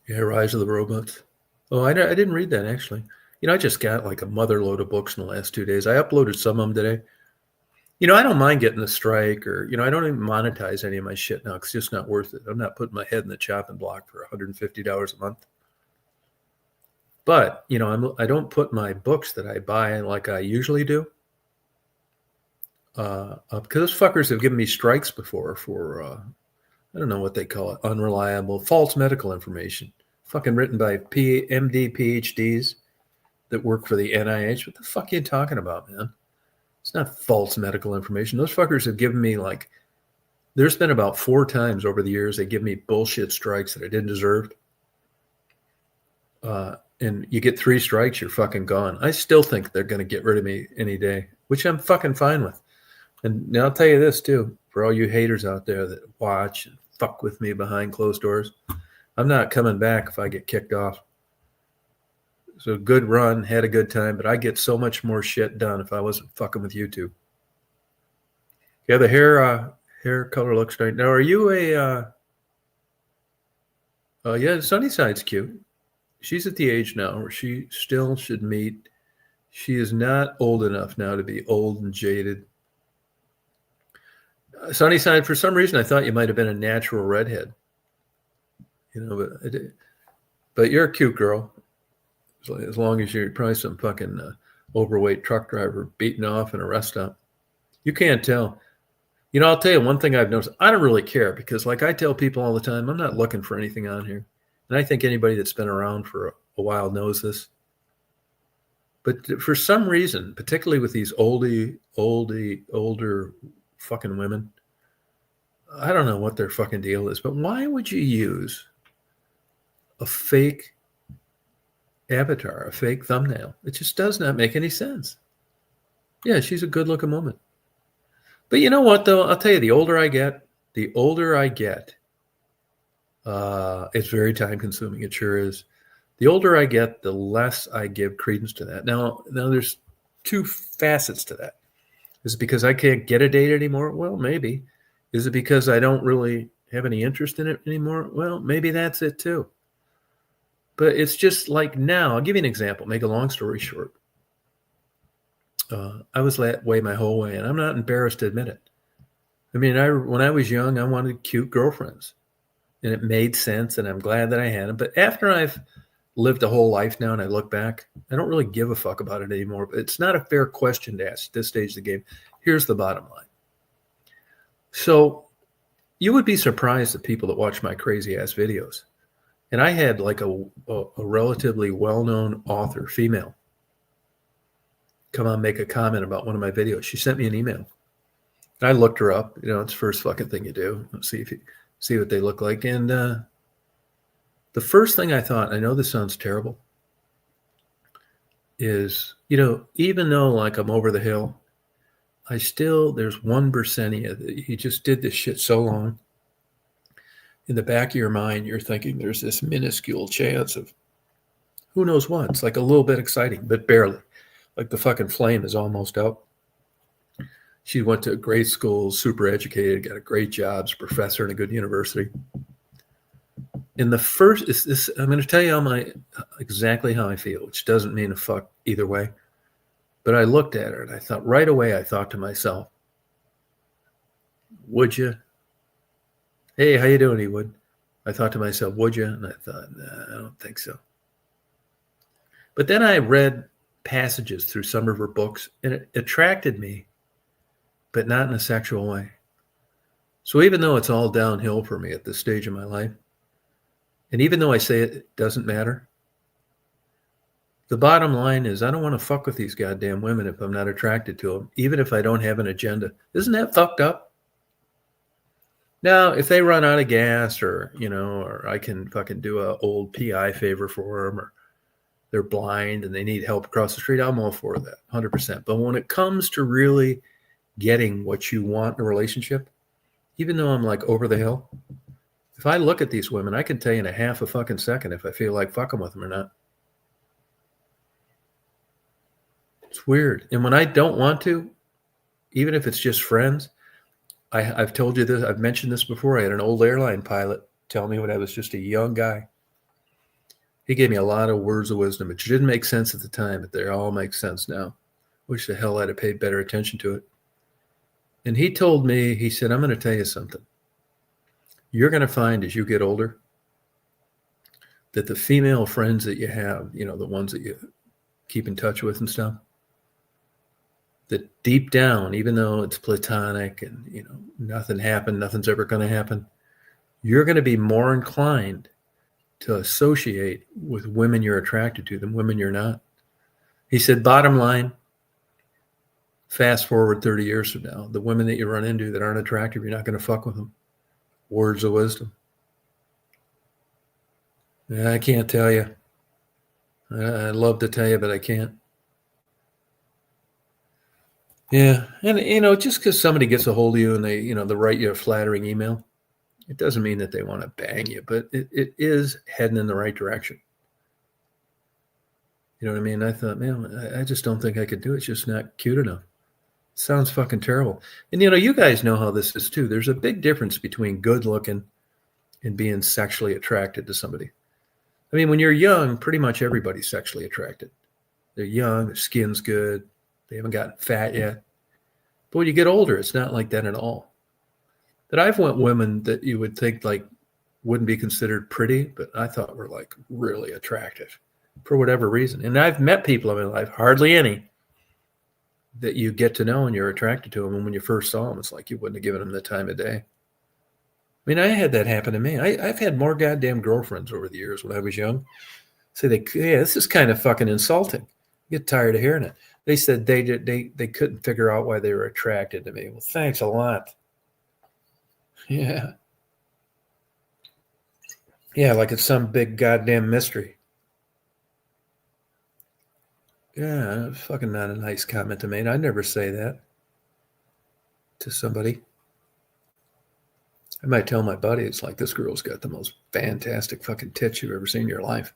Yeah, Rise of the Robots. Oh, I didn't read that, actually. I just got like a mother load of books in the last 2 days. I uploaded some of them today. I don't mind getting a strike or, I don't even monetize any of my shit now. It's just not worth it. I'm not putting my head in the chopping block for $150 a month. But, I don't put my books that I buy like I usually do. Because those fuckers have given me strikes before for, I don't know what they call it, unreliable, false medical information. Fucking written by MD, PhDs that work for the NIH. What the fuck are you talking about, man? It's not false medical information. Those fuckers have given me there's been about 4 times over the years they give me bullshit strikes that I didn't deserve. And you get 3 strikes, you're fucking gone. I still think they're going to get rid of me any day, which I'm fucking fine with. And now I'll tell you this too, for all you haters out there that watch and fuck with me behind closed doors, I'm not coming back if I get kicked off. So good run, had a good time, but I get so much more shit done if I wasn't fucking with YouTube. Yeah, the hair color looks great. Now, are you yeah, Sunnyside's cute. She's at the age now where she still should meet. She is not old enough now to be old and jaded. Sunnyside, for some reason, I thought you might have been a natural redhead. But you're a cute girl. As long as you're probably some fucking overweight truck driver beating off in a rest stop. You can't tell. I'll tell you one thing I've noticed. I don't really care because like I tell people all the time, I'm not looking for anything on here. And I think anybody that's been around for a while knows this. But for some reason, particularly with these older fucking women, I don't know what their fucking deal is, but why would you use a fake avatar, a fake thumbnail? It just does not make any sense. Yeah, she's a good looking woman. But you know what though? I'll tell you, the older I get, it's very time consuming. It sure is. The older I get, the less I give credence to that. Now there's 2 facets to that. Is it because I can't get a date anymore? Well, maybe. Is it because I don't really have any interest in it anymore? Well, maybe that's it too. But it's just like now, I'll give you an example, make a long story short. I was that way my whole way, and I'm not embarrassed to admit it. I mean, when I was young, I wanted cute girlfriends, and it made sense, and I'm glad that I had them. But after I've lived a whole life now, and I look back, I don't really give a fuck about it anymore. But it's not a fair question to ask at this stage of the game. Here's the bottom line. So you would be surprised at people that watch my crazy ass videos. And I had like a relatively well-known author, female, come on, make a comment about one of my videos. She sent me an email. And I looked her up. It's the first fucking thing you do. Let's see what they look like. And the first thing I thought, I know this sounds terrible, is, even though like I'm over the hill, there's 1% of you that you just did this shit so long. In the back of your mind, you're thinking there's this minuscule chance of who knows what. It's like a little bit exciting, but barely. Like the fucking flame is almost out. She went to a great school, super educated, got a great job, as a professor in a good university. In the first, I'm going to tell you exactly how I feel, which doesn't mean a fuck either way. But I looked at her and I thought right away, I thought to myself, would you? Hey, how you doing, Ewood? I thought to myself, would you? And I thought, nah, I don't think so. But then I read passages through some of her books and it attracted me, but not in a sexual way. So even though it's all downhill for me at this stage of my life, and even though I say it doesn't matter, the bottom line is I don't want to fuck with these goddamn women if I'm not attracted to them, even if I don't have an agenda. Isn't that fucked up? Now, if they run out of gas or I can fucking do a old PI favor for them, or they're blind and they need help across the street, I'm all for that, 100%. But when it comes to really getting what you want in a relationship, even though I'm like over the hill, if I look at these women, I can tell you in a half a fucking second if I feel like fucking with them or not. It's weird. And when I don't want to, even if it's just friends, I've told you this, I've mentioned this before. I had an old airline pilot tell me when I was just a young guy. He gave me a lot of words of wisdom, which didn't make sense at the time, but they all make sense now. Wish the hell I'd have paid better attention to it. And he told me, he said, I'm going to tell you something. You're going to find as you get older that the female friends that you have, the ones that you keep in touch with and stuff, that deep down, even though it's platonic and, nothing happened, nothing's ever going to happen, you're going to be more inclined to associate with women you're attracted to than women you're not. He said, bottom line, fast forward 30 years from now, the women that you run into that aren't attractive, you're not going to fuck with them. Words of wisdom. I can't tell you. I'd love to tell you, but I can't. Yeah. And, just because somebody gets a hold of you and they write you a flattering email, it doesn't mean that they want to bang you, but it is heading in the right direction. You know what I mean? I thought, man, I just don't think I could do it. It's just not cute enough. It sounds fucking terrible. And, you guys know how this is too. There's a big difference between good looking and being sexually attracted to somebody. I mean, when you're young, pretty much everybody's sexually attracted. They're young, their skin's good, they haven't gotten fat yet. But when you get older, it's not like that at all. But I've met women that you would think like wouldn't be considered pretty, but I thought were like really attractive for whatever reason. And I've met people in my life, hardly any, that you get to know and you're attracted to them. And when you first saw them, it's like you wouldn't have given them the time of day. I mean, I had that happen to me. I've had more goddamn girlfriends over the years when I was young. Say this is kind of fucking insulting. I get tired of hearing it. They said they couldn't figure out why they were attracted to me. Well, thanks a lot. Yeah. Yeah, like it's some big goddamn mystery. Yeah, fucking not a nice comment to make. I'd never say that to somebody. I might tell my buddy, it's like, this girl's got the most fantastic fucking tits you've ever seen in your life.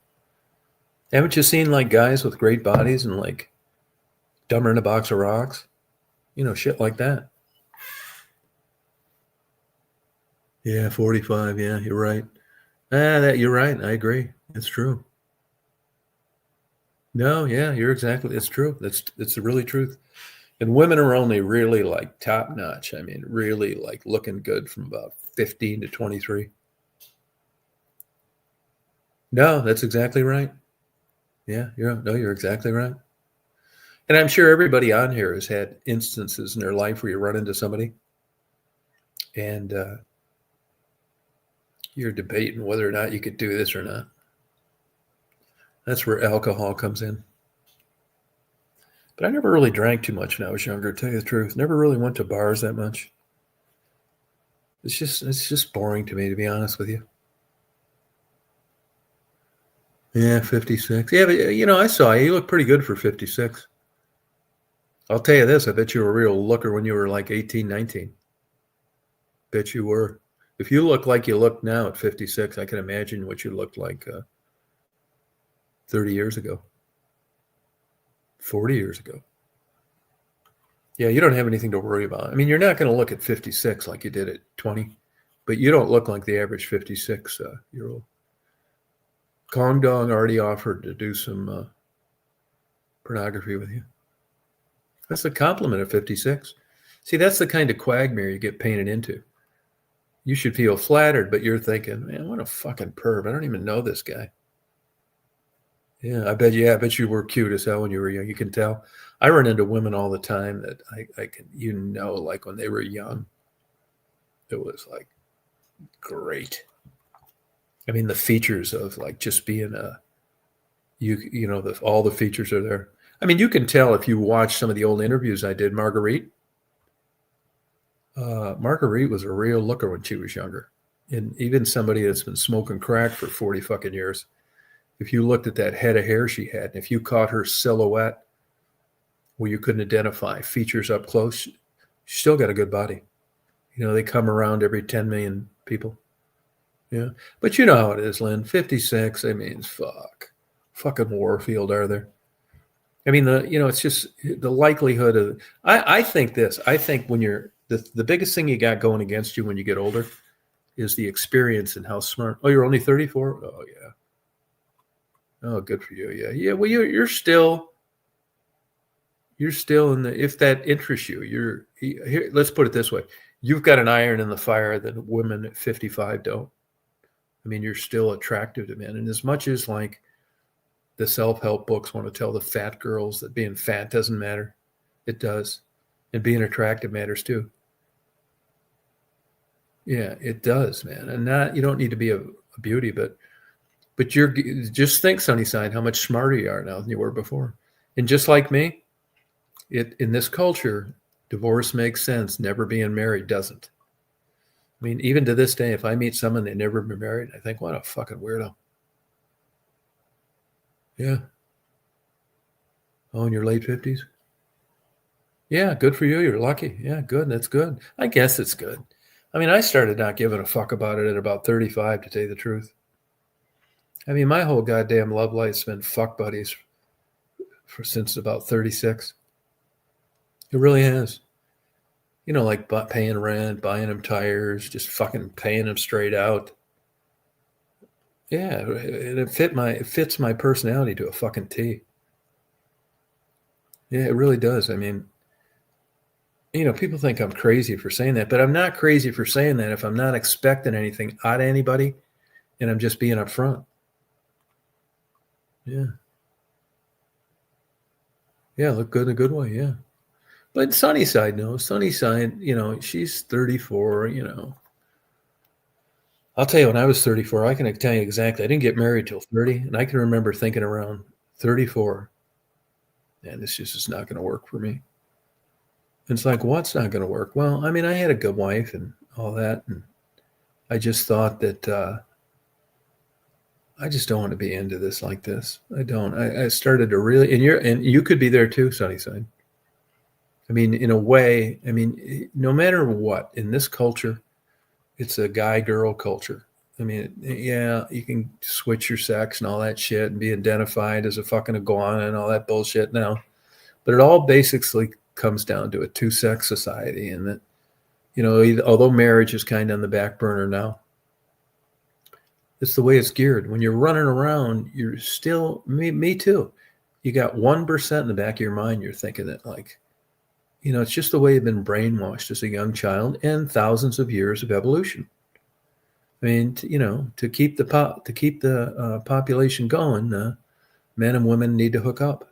Haven't you seen like guys with great bodies and like dumber than a box of rocks? Shit like that. Yeah, 45. Yeah, you're right. You're right. I agree. It's true. No, yeah, it's true. It's the really truth. And women are only really like top notch. I mean, really like looking good from about 15 to 23. No, that's exactly right. Yeah, you're exactly right. And I'm sure everybody on here has had instances in their life where you run into somebody and you're debating whether or not you could do this or not. That's where alcohol comes in. But I never really drank too much when I was younger, to tell you the truth. Never really went to bars that much. It's just boring to me, to be honest with you. Yeah, 56. Yeah, but I saw you. You look pretty good for 56. I'll tell you this. I bet you were a real looker when you were like 18, 19. Bet you were. If you look like you look now at 56, I can imagine what you looked like 30 years ago. 40 years ago. Yeah, you don't have anything to worry about. I mean, you're not going to look at 56 like you did at 20, but you don't look like the average 56-year-old. Kong Dong already offered to do some pornography with you. That's a compliment at 56. See, that's the kind of quagmire you get painted into. You should feel flattered, but you're thinking, man, what a fucking perv. I don't even know this guy. Yeah, I bet you were cute as hell when you were young. You can tell. I run into women all the time that I can, like when they were young, it was like great. I mean, the features of like just being all the features are there. I mean, you can tell if you watch some of the old interviews I did. Marguerite was a real looker when she was younger. And even somebody that's been smoking crack for 40 fucking years, if you looked at that head of hair she had, and if you caught her silhouette where you couldn't identify features up close, she still got a good body. They come around every 10 million people. Yeah. But you know how it is, Lynn. 56, I mean, fucking Warfield, are there? I mean, it's just the likelihood of, I think when you're, the biggest thing you got going against you when you get older is the experience and how smart. Oh, you're only 34? Oh, yeah. Oh, good for you. Yeah. Yeah. Well, you're still in the, if that interests you, here, let's put it this way. You've got an iron in the fire that women at 55 don't. I mean, you're still attractive to men. And as much as like the self-help books want to tell the fat girls that being fat doesn't matter, it does. And being attractive matters too. Yeah, it does, man. And you don't need to be a beauty, but you're just think, Sunnyside, how much smarter you are now than you were before. And just like me, in this culture, divorce makes sense. Never being married doesn't. I mean, even to this day, if I meet someone they've never been married, I think, what a fucking weirdo. Yeah. Oh, in your late 50s? Yeah, good for you. You're lucky. Yeah, good. That's good. I guess it's good. I mean, I started not giving a fuck about it at about 35, to tell you the truth. I mean, my whole goddamn love life's been fuck buddies since about 36. It really has. Like paying rent, buying them tires, just fucking paying them straight out. Yeah, and it fits my personality to a fucking T. Yeah, it really does. I mean, people think I'm crazy for saying that, but I'm not crazy for saying that if I'm not expecting anything out of anybody and I'm just being upfront. Yeah. Yeah, look good in a good way, yeah. But Sunnyside knows. Sunnyside, she's 34, I'll tell you, when I was 34, I can tell you exactly. I didn't get married till 30, and I can remember thinking around 34, man, this just is not going to work for me. And it's like, what's not going to work? Well, I mean, I had a good wife and all that, and I just thought that I just don't want to be into this like this. I don't. I started to really, and you could be there too, Sunnyside. I mean, in a way, no matter what, in this culture, it's a guy-girl culture. I mean, yeah, you can switch your sex and all that shit and be identified as a fucking iguana and all that bullshit now. But it all basically comes down to a two-sex society. And that, although marriage is kind of on the back burner now, it's the way it's geared. When you're running around, you're still, me too. You got 1% in the back of your mind, you're thinking that like, it's just the way you've been brainwashed as a young child and thousands of years of evolution. I mean, to keep the population going, men and women need to hook up.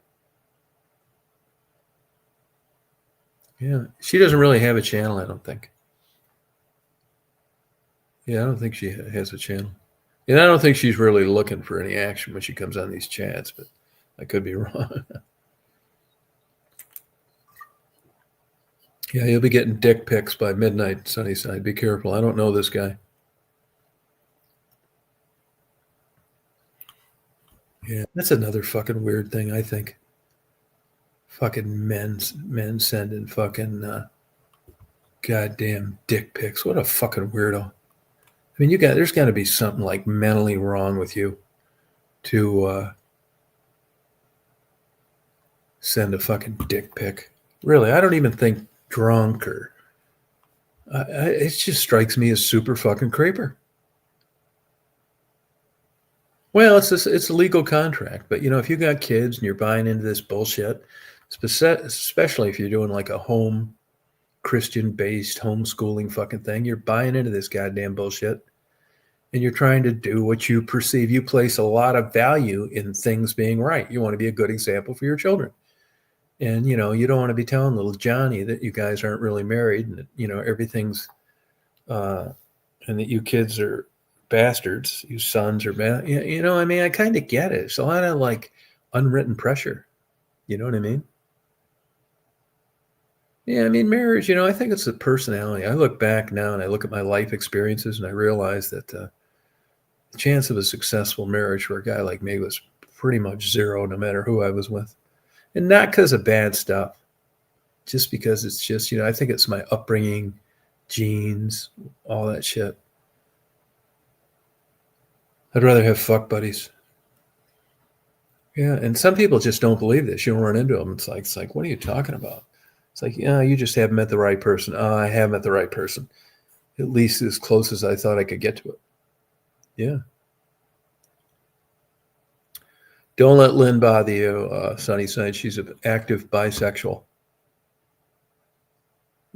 Yeah, she doesn't really have a channel, I don't think. Yeah, I don't think she has a channel. And I don't think she's really looking for any action when she comes on these chats, but I could be wrong. Yeah, you'll be getting dick pics by midnight, Sunnyside. Be careful. I don't know this guy. Yeah, that's another fucking weird thing, I think. Fucking men sending fucking goddamn dick pics. What a fucking weirdo. I mean, there's got to be something like mentally wrong with you to send a fucking dick pic. Really, I don't even think drunk or. It just strikes me as super fucking creeper. Well, it's a legal contract, but if you got kids and you're buying into this bullshit, especially if you're doing like a home Christian-based homeschooling fucking thing, you're buying into this goddamn bullshit, and you're trying to do what you perceive. You place a lot of value in things being right. You want to be a good example for your children, and you don't want to be telling little Johnny that you guys aren't really married, and that, everything's, and that you kids are bastards, you sons are bad. I mean, I kind of get it. It's a lot of like unwritten pressure. You know what I mean? Yeah, I mean, marriage, I think it's the personality. I look back now and I look at my life experiences and I realize that the chance of a successful marriage for a guy like me was pretty much zero, no matter who I was with. And not because of bad stuff, just because it's just, I think it's my upbringing, genes, all that shit. I'd rather have fuck buddies. Yeah, and some people just don't believe this. You don't run into them. It's like, what are you talking about? It's like, yeah, you just haven't met the right person. Oh, I have met the right person. At least as close as I thought I could get to it. Yeah. Don't let Lynn bother you, Sunny Side. She's an active bisexual.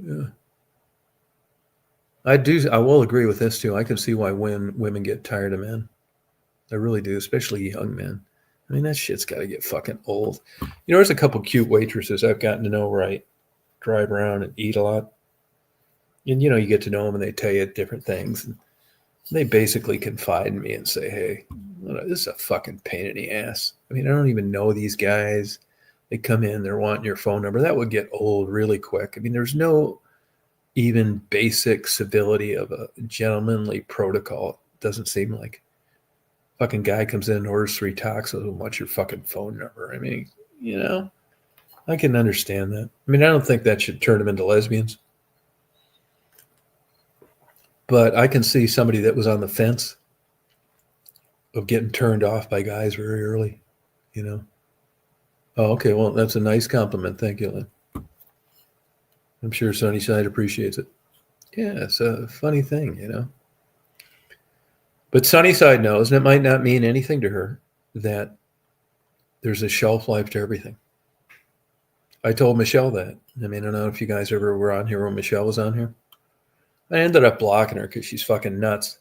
Yeah. I will agree with this too. I can see why women get tired of men. I really do, especially young men. I mean, that shit's got to get fucking old. There's a couple cute waitresses I've gotten to know where I drive around and eat a lot. And, you get to know them and they tell you different things. And they basically confide in me and say, hey, this is a fucking pain in the ass. I mean, I don't even know these guys. They come in, they're wanting your phone number. That would get old really quick. I mean, there's no even basic civility of a gentlemanly protocol. It doesn't seem like. Fucking guy comes in and orders 3 tacos and wants your fucking phone number. I mean, I can understand that. I mean, I don't think that should turn them into lesbians. But I can see somebody that was on the fence of getting turned off by guys very early, Oh, okay. Well, that's a nice compliment. Thank you, Lynn. I'm sure Sunnyside appreciates it. Yeah, it's a funny thing, But Sunnyside knows, and it might not mean anything to her, that there's a shelf life to everything. I told Michelle that. I mean, I don't know if you guys ever were on here when Michelle was on here. I ended up blocking her because she's fucking nuts.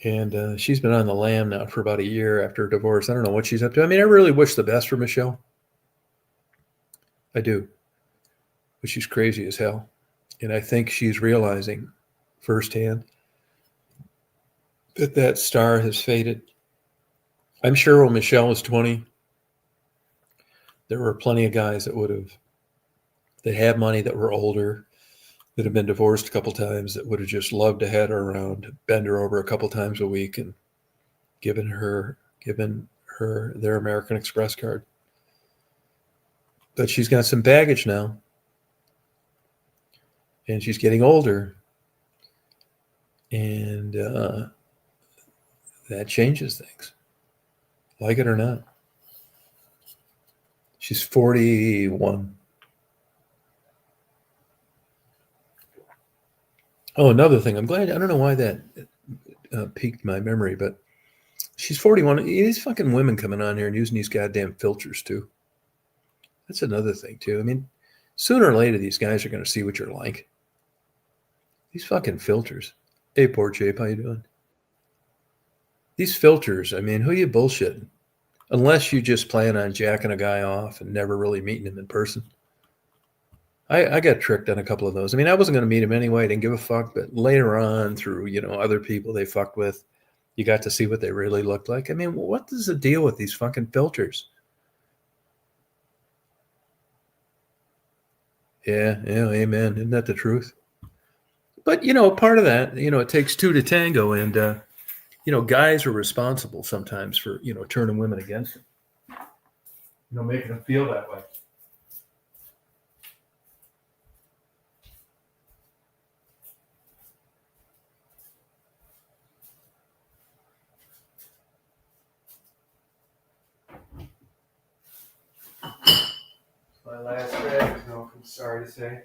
And she's been on the lam now for about a year after her divorce. I don't know what she's up to. I mean, I really wish the best for Michelle. I do. But she's crazy as hell. And I think she's realizing firsthand that star has faded. I'm sure when Michelle was 20, there were plenty of guys that had money, that were older, that have been divorced a couple times, that would have just loved to have her around, bend her over a couple times a week and given her their American Express card. But she's got some baggage now. And she's getting older. And that changes things. Like it or not. She's 41. Oh, another thing. I'm glad. I don't know why that piqued my memory, but she's 41. These fucking women coming on here and using these goddamn filters too. That's another thing too. I mean, sooner or later, these guys are going to see what you're like. These fucking filters. Hey, poor Jape, how you doing? These filters, I mean, who are you bullshitting? Unless you just plan on jacking a guy off and never really meeting him in person. I got tricked on a couple of those. I mean, I wasn't going to meet him anyway. I didn't give a fuck. But later on, through, other people they fucked with, you got to see what they really looked like. I mean, what is the deal with these fucking filters? Yeah, amen. Isn't that the truth? But, part of that, it takes 2 to tango. And, guys are responsible sometimes for, turning women against them. Making them feel that way. last dragon's milk, I'm sorry to say.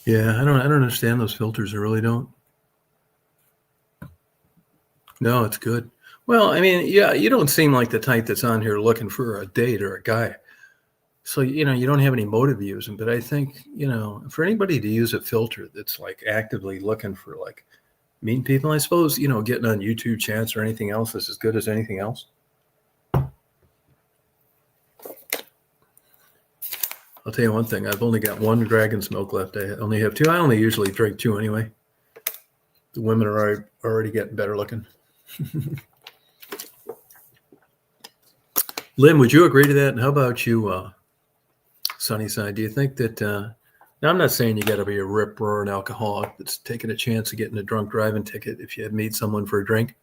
Yeah, I don't understand those filters. I really don't. No, it's good. Well, I mean, yeah, you don't seem like the type that's on here looking for a date or a guy. So, you don't have any motive using, but I think, for anybody to use a filter that's like actively looking for like meeting people, I suppose, getting on YouTube chats or anything else is as good as anything else. I'll tell you one thing. I've only got one dragon's milk left. I only have two. I only usually drink two anyway. The women are already getting better looking. Lynn, would you agree to that? And how about you, Sunnyside? Do you think that, now I'm not saying you got to be a rip-roaring alcoholic that's taking a chance of getting a drunk driving ticket if you meet someone for a drink,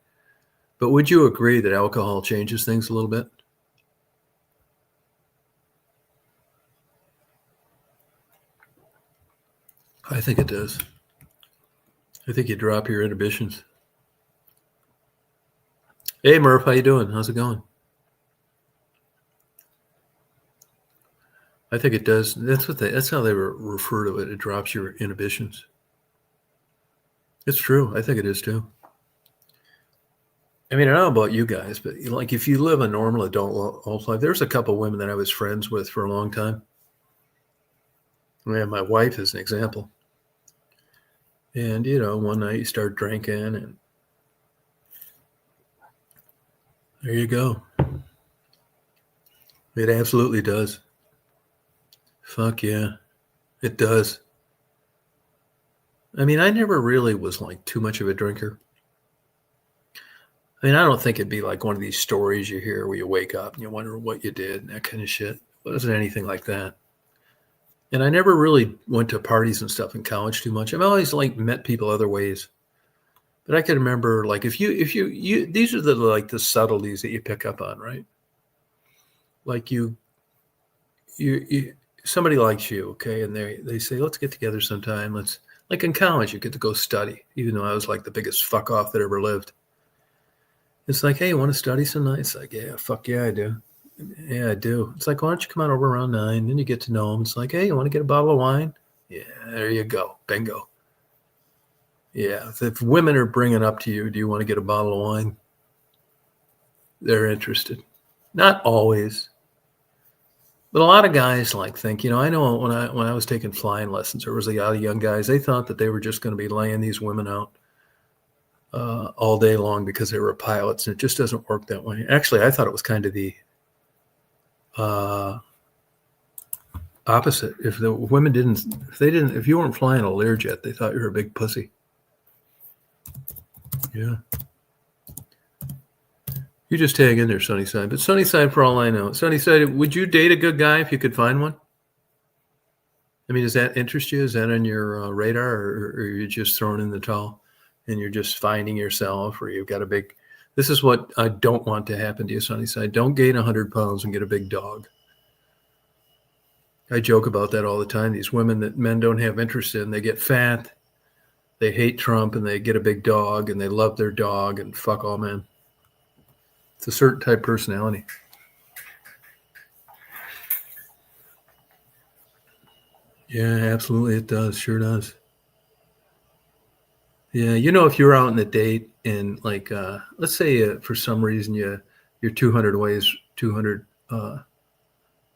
but would you agree that alcohol changes things a little bit? I think it does. I think you drop your inhibitions. Hey, Murph, how you doing? How's it going? I think it does. That's how they refer to it. It drops your inhibitions. It's true. I think it is too. I mean, I don't know about you guys, but like if you live a normal adult life, there's a couple of women that I was friends with for a long time. My wife is an example. And, one night you start drinking and there you go. It absolutely does. Fuck yeah, it does. I mean, I never really was like too much of a drinker. I mean, I don't think it'd be like one of these stories you hear where you wake up and you wonder what you did and that kind of shit. It wasn't anything like that. And I never really went to parties and stuff in college too much. I've always like met people other ways. But I can remember like if you these are the subtleties that you pick up on, right? Like you somebody likes you, okay, and they say, let's get together sometime. Let's, like in college, you get to go study, even though I was like the biggest fuck off that ever lived. It's like, hey, you want to study some nights? Like, yeah, fuck yeah, I do. Yeah, I do. It's like, why don't you come out over around 9? Then you get to know them. It's like, hey, you want to get a bottle of wine? Yeah, there you go. Bingo. Yeah, if women are bringing up to you, do you want to get a bottle of wine? They're interested. Not always. But a lot of guys think, I know when I was taking flying lessons, there was a lot of young guys, they thought that they were just going to be laying these women out all day long because they were pilots, and it just doesn't work that way. Actually, I thought it was kind of the opposite. If the women if you weren't flying a Learjet, they thought you were a big pussy. Yeah. You just hang in there, Sunnyside. But Sunnyside, for all I know, Sunnyside, would you date a good guy if you could find one? I mean, does that interest you? Is that on your radar, or are you just throwing in the towel and you're just finding yourself, or you've got a big? This is what I don't want to happen to you, Sunnyside. Don't gain 100 pounds and get a big dog. I joke about that all the time. These women that men don't have interest in, they get fat, they hate Trump, and they get a big dog, and they love their dog, and fuck all men. It's a certain type of personality. Yeah, absolutely. It does. Sure does. Yeah. If you're out on a date and let's say for some reason you're 200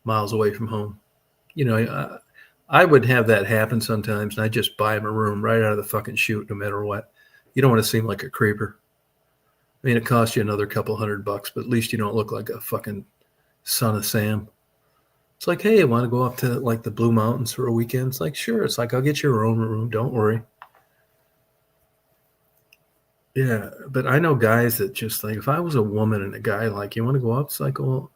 miles away from home, I would have that happen sometimes, and I just buy him a room right out of the fucking chute, no matter what. You don't want to seem like a creeper. I mean, it costs you another couple $100, but at least you don't look like a fucking son of Sam. It's like, hey, I want to go up to like the Blue Mountains for a weekend. It's like, sure. It's like, I'll get you your own room. Don't worry. Yeah, but I know guys that just like, if I was a woman and a guy like, you want to go up? It's like, well,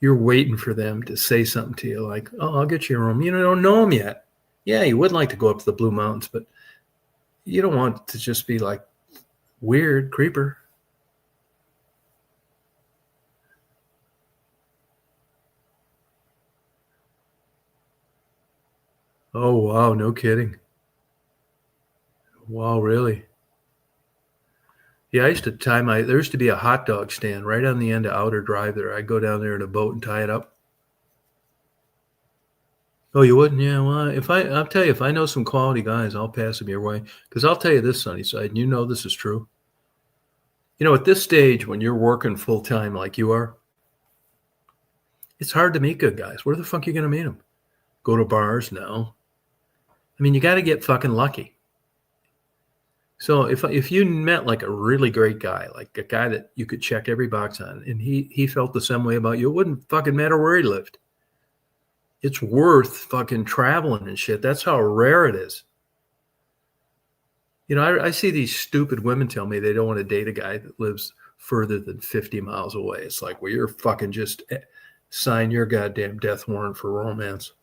you're waiting for them to say something to you like, oh, I'll get you your room. You don't know them yet. Yeah, you would like to go up to the Blue Mountains, but you don't want to just be like weird creeper. Oh, wow. No kidding. Wow, really? Yeah, I used to there used to be a hot dog stand right on the end of Outer Drive there. I'd go down there in a boat and tie it up. Oh, you wouldn't? Yeah, well, I'll tell you, if I know some quality guys, I'll pass them your way. Because I'll tell you this, Sunnyside, and you know this is true. You know, at this stage, when you're working full time like you are, it's hard to meet good guys. Where the fuck are you going to meet them? Go to bars? No. I mean, you got to get fucking lucky. So if you met like a really great guy, like a guy that you could check every box on, and he felt the same way about you, it wouldn't fucking matter where he lived. It's worth fucking traveling and shit. That's how rare it is. You know, I see these stupid women tell me they don't want to date a guy that lives further than 50 miles away. It's like, well, you're fucking just sign your goddamn death warrant for romance.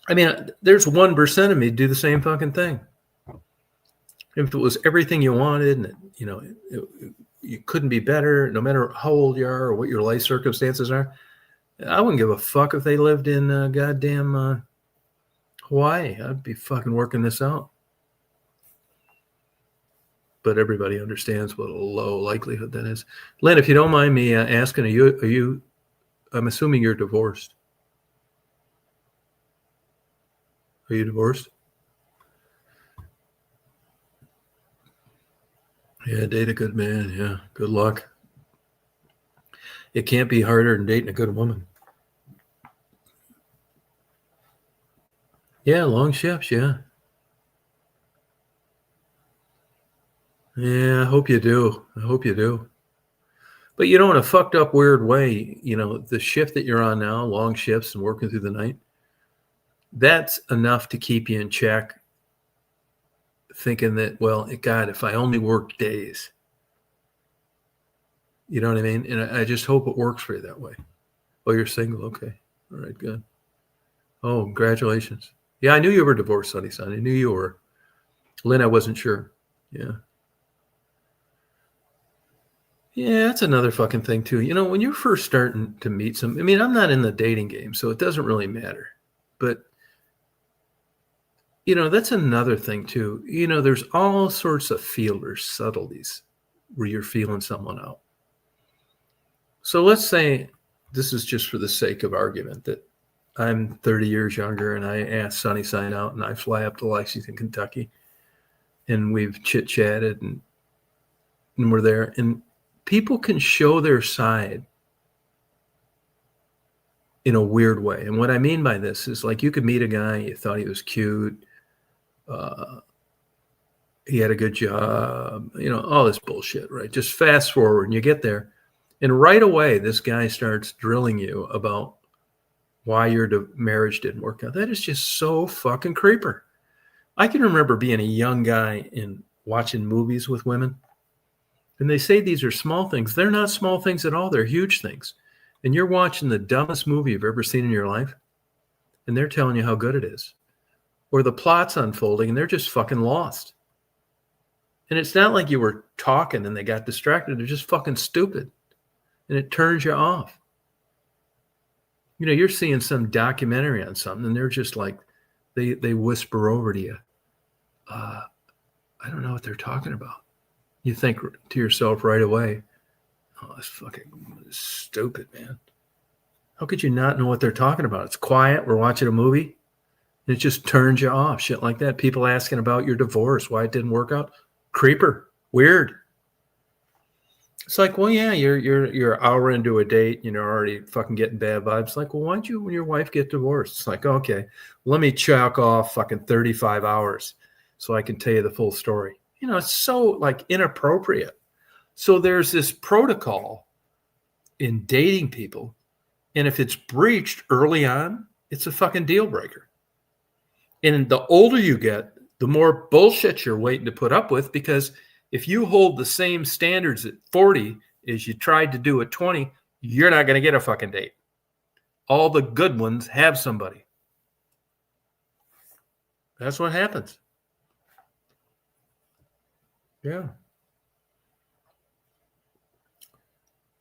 I mean, there's 1% of me do the same fucking thing. If it was everything you wanted and, you know, you couldn't be better, no matter how old you are or what your life circumstances are, I wouldn't give a fuck if they lived in goddamn Hawaii. I'd be fucking working this out. But everybody understands what a low likelihood that is. Lynn, if you don't mind me asking, are you? I'm assuming you're divorced. Are you divorced? Yeah, date a good man. Yeah, good luck. It can't be harder than dating a good woman. Yeah, long ships. Yeah. Yeah, I hope you do. I hope you do. But you know, in a fucked up, weird way, you know, the shift that you're on now, long shifts and working through the night, that's enough to keep you in check, thinking that, well, God, if I only work days, you know what I mean? And I just hope it works for you that way. Oh, you're single. Okay. All right, good. Oh, congratulations. Yeah, I knew you were divorced, Sunny Son. I knew you were. Lynn, I wasn't sure. Yeah. Yeah, that's another fucking thing too. You know, when you're first starting to meet some, I mean, I'm not in the dating game, so it doesn't really matter. But you know, that's another thing too. You know, there's all sorts of feelers, subtleties where you're feeling someone out. So let's say this is just for the sake of argument that I'm 30 years younger and I ask Sunny Sign out and I fly up to Lexington, Kentucky, and we've chit chatted and we're there. And people can show their side in a weird way. And what I mean by this is like you could meet a guy, you thought he was cute, he had a good job, you know, all this bullshit, right? Just fast forward and you get there. And right away, this guy starts drilling you about why your marriage didn't work out. That is just so fucking creeper. I can remember being a young guy and watching movies with women. And they say these are small things. They're not small things at all. They're huge things. And you're watching the dumbest movie you've ever seen in your life. And they're telling you how good it is. Or the plot's unfolding and they're just fucking lost. And it's not like you were talking and they got distracted. They're just fucking stupid. And it turns you off. You know, you're seeing some documentary on something and they're just like, they whisper over to you. I don't know what they're talking about. You think to yourself right away, oh, that's fucking stupid, man. How could you not know what they're talking about? It's quiet. We're watching a movie. And it just turns you off. Shit like that. People asking about your divorce, why it didn't work out. Creeper. Weird. It's like, well, yeah, you're an hour into a date, you know, already fucking getting bad vibes. Like, well, why'd you, when your wife get divorced? It's like, okay, let me chalk off fucking 35 hours so I can tell you the full story. You know, it's so like inappropriate. So there's this protocol in dating people. And if it's breached early on, it's a fucking deal breaker. And the older you get, the more bullshit you're waiting to put up with, because if you hold the same standards at 40 as you tried to do at 20, you're not going to get a fucking date. All the good ones have somebody. That's what happens. Yeah.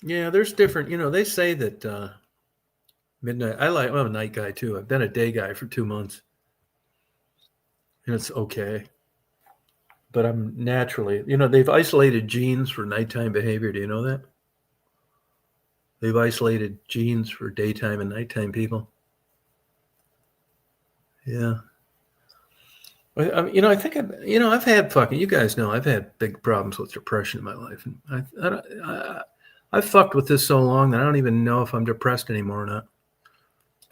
Yeah, there's different, you know, they say that Midnight. I'm a night guy too. I've been a day guy for 2 months. And it's okay. But I'm naturally, they've isolated genes for nighttime behavior. Do you know that? They've isolated genes for daytime and nighttime people. Yeah. I think I've had you guys know I've had big problems with depression in my life. And I've fucked with this so long that I don't even know if I'm depressed anymore or not.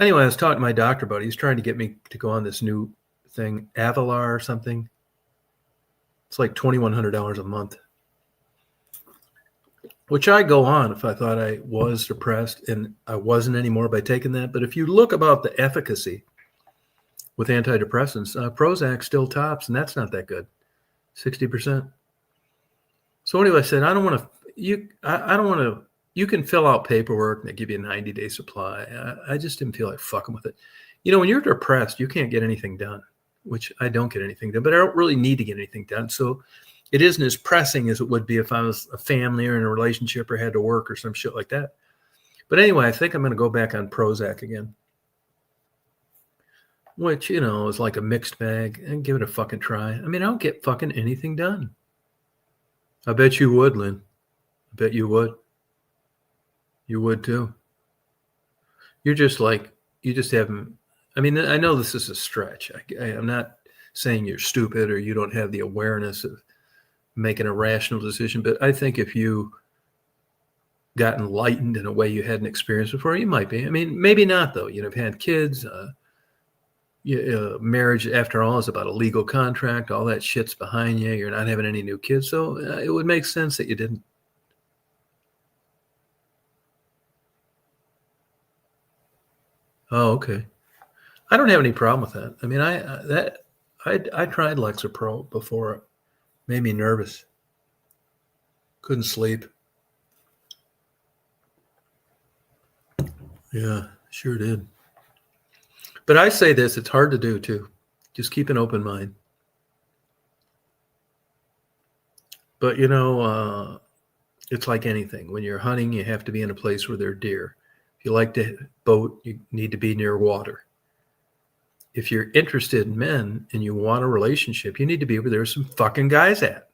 Anyway, I was talking to my doctor about it. He's trying to get me to go on this new thing, Avalar or something. It's like $2,100 a month, which I go on if I thought I was depressed, and I wasn't anymore by taking that. But if you look about the efficacy with antidepressants, Prozac still tops, and that's not that good, 60%. So anyway, I said, I don't want to, you can fill out paperwork and they give you a 90-day supply. I just didn't feel like fucking with it. When you're depressed, you can't get anything done, which I don't get anything done, but I don't really need to get anything done. So it isn't as pressing as it would be if I was a family or in a relationship or had to work or some shit like that. But anyway, I think I'm going to go back on Prozac again, which, is like a mixed bag, and give it a fucking try. I mean, I don't get fucking anything done. I bet you would, Lynn. I bet you would. You would too. You're just like, you just haven't. I mean, I know this is a stretch. I'm not saying you're stupid or you don't have the awareness of making a rational decision, but I think if you got enlightened in a way you hadn't experienced before, you might be. I mean, maybe not though. You've had kids. Marriage, after all, is about a legal contract. All that shit's behind you. You're not having any new kids, so it would make sense that you didn't. Oh, okay. I don't have any problem with that. I mean, I tried Lexapro before. It made me nervous. Couldn't sleep. Yeah, sure did. But I say this, it's hard to do too. Just keep an open mind. But it's like anything. When you're hunting, you have to be in a place where there are deer. If you like to boat, you need to be near water. If you're interested in men and you want a relationship, you need to be where there's some fucking guys at.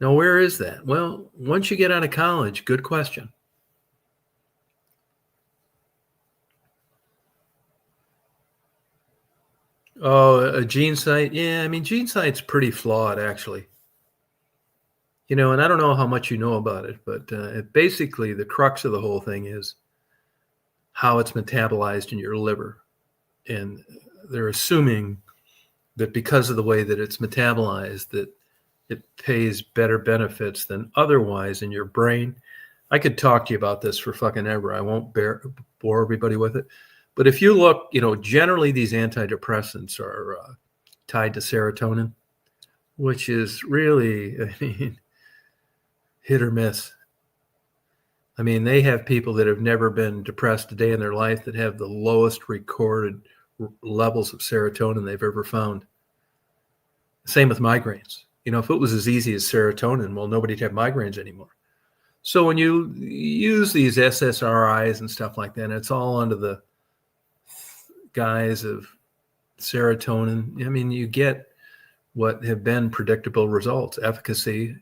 Now, where is that? Well, once you get out of college, good question. Oh, a gene site? Yeah, I mean, gene site's pretty flawed, actually. And I don't know how much you know about it, but basically the crux of the whole thing is how it's metabolized in your liver. And they're assuming that because of the way that it's metabolized, that it pays better benefits than otherwise in your brain. I could talk to you about this for fucking ever. I won't bore everybody with it. But if you look, generally these antidepressants are tied to serotonin, which is really, hit or miss. I mean, they have people that have never been depressed a day in their life that have the lowest recorded levels of serotonin they've ever found. Same with migraines. If it was as easy as serotonin, well, nobody'd have migraines anymore. So when you use these SSRIs and stuff like that, it's all under the guise of serotonin. I mean, you get what have been predictable results. Efficacy,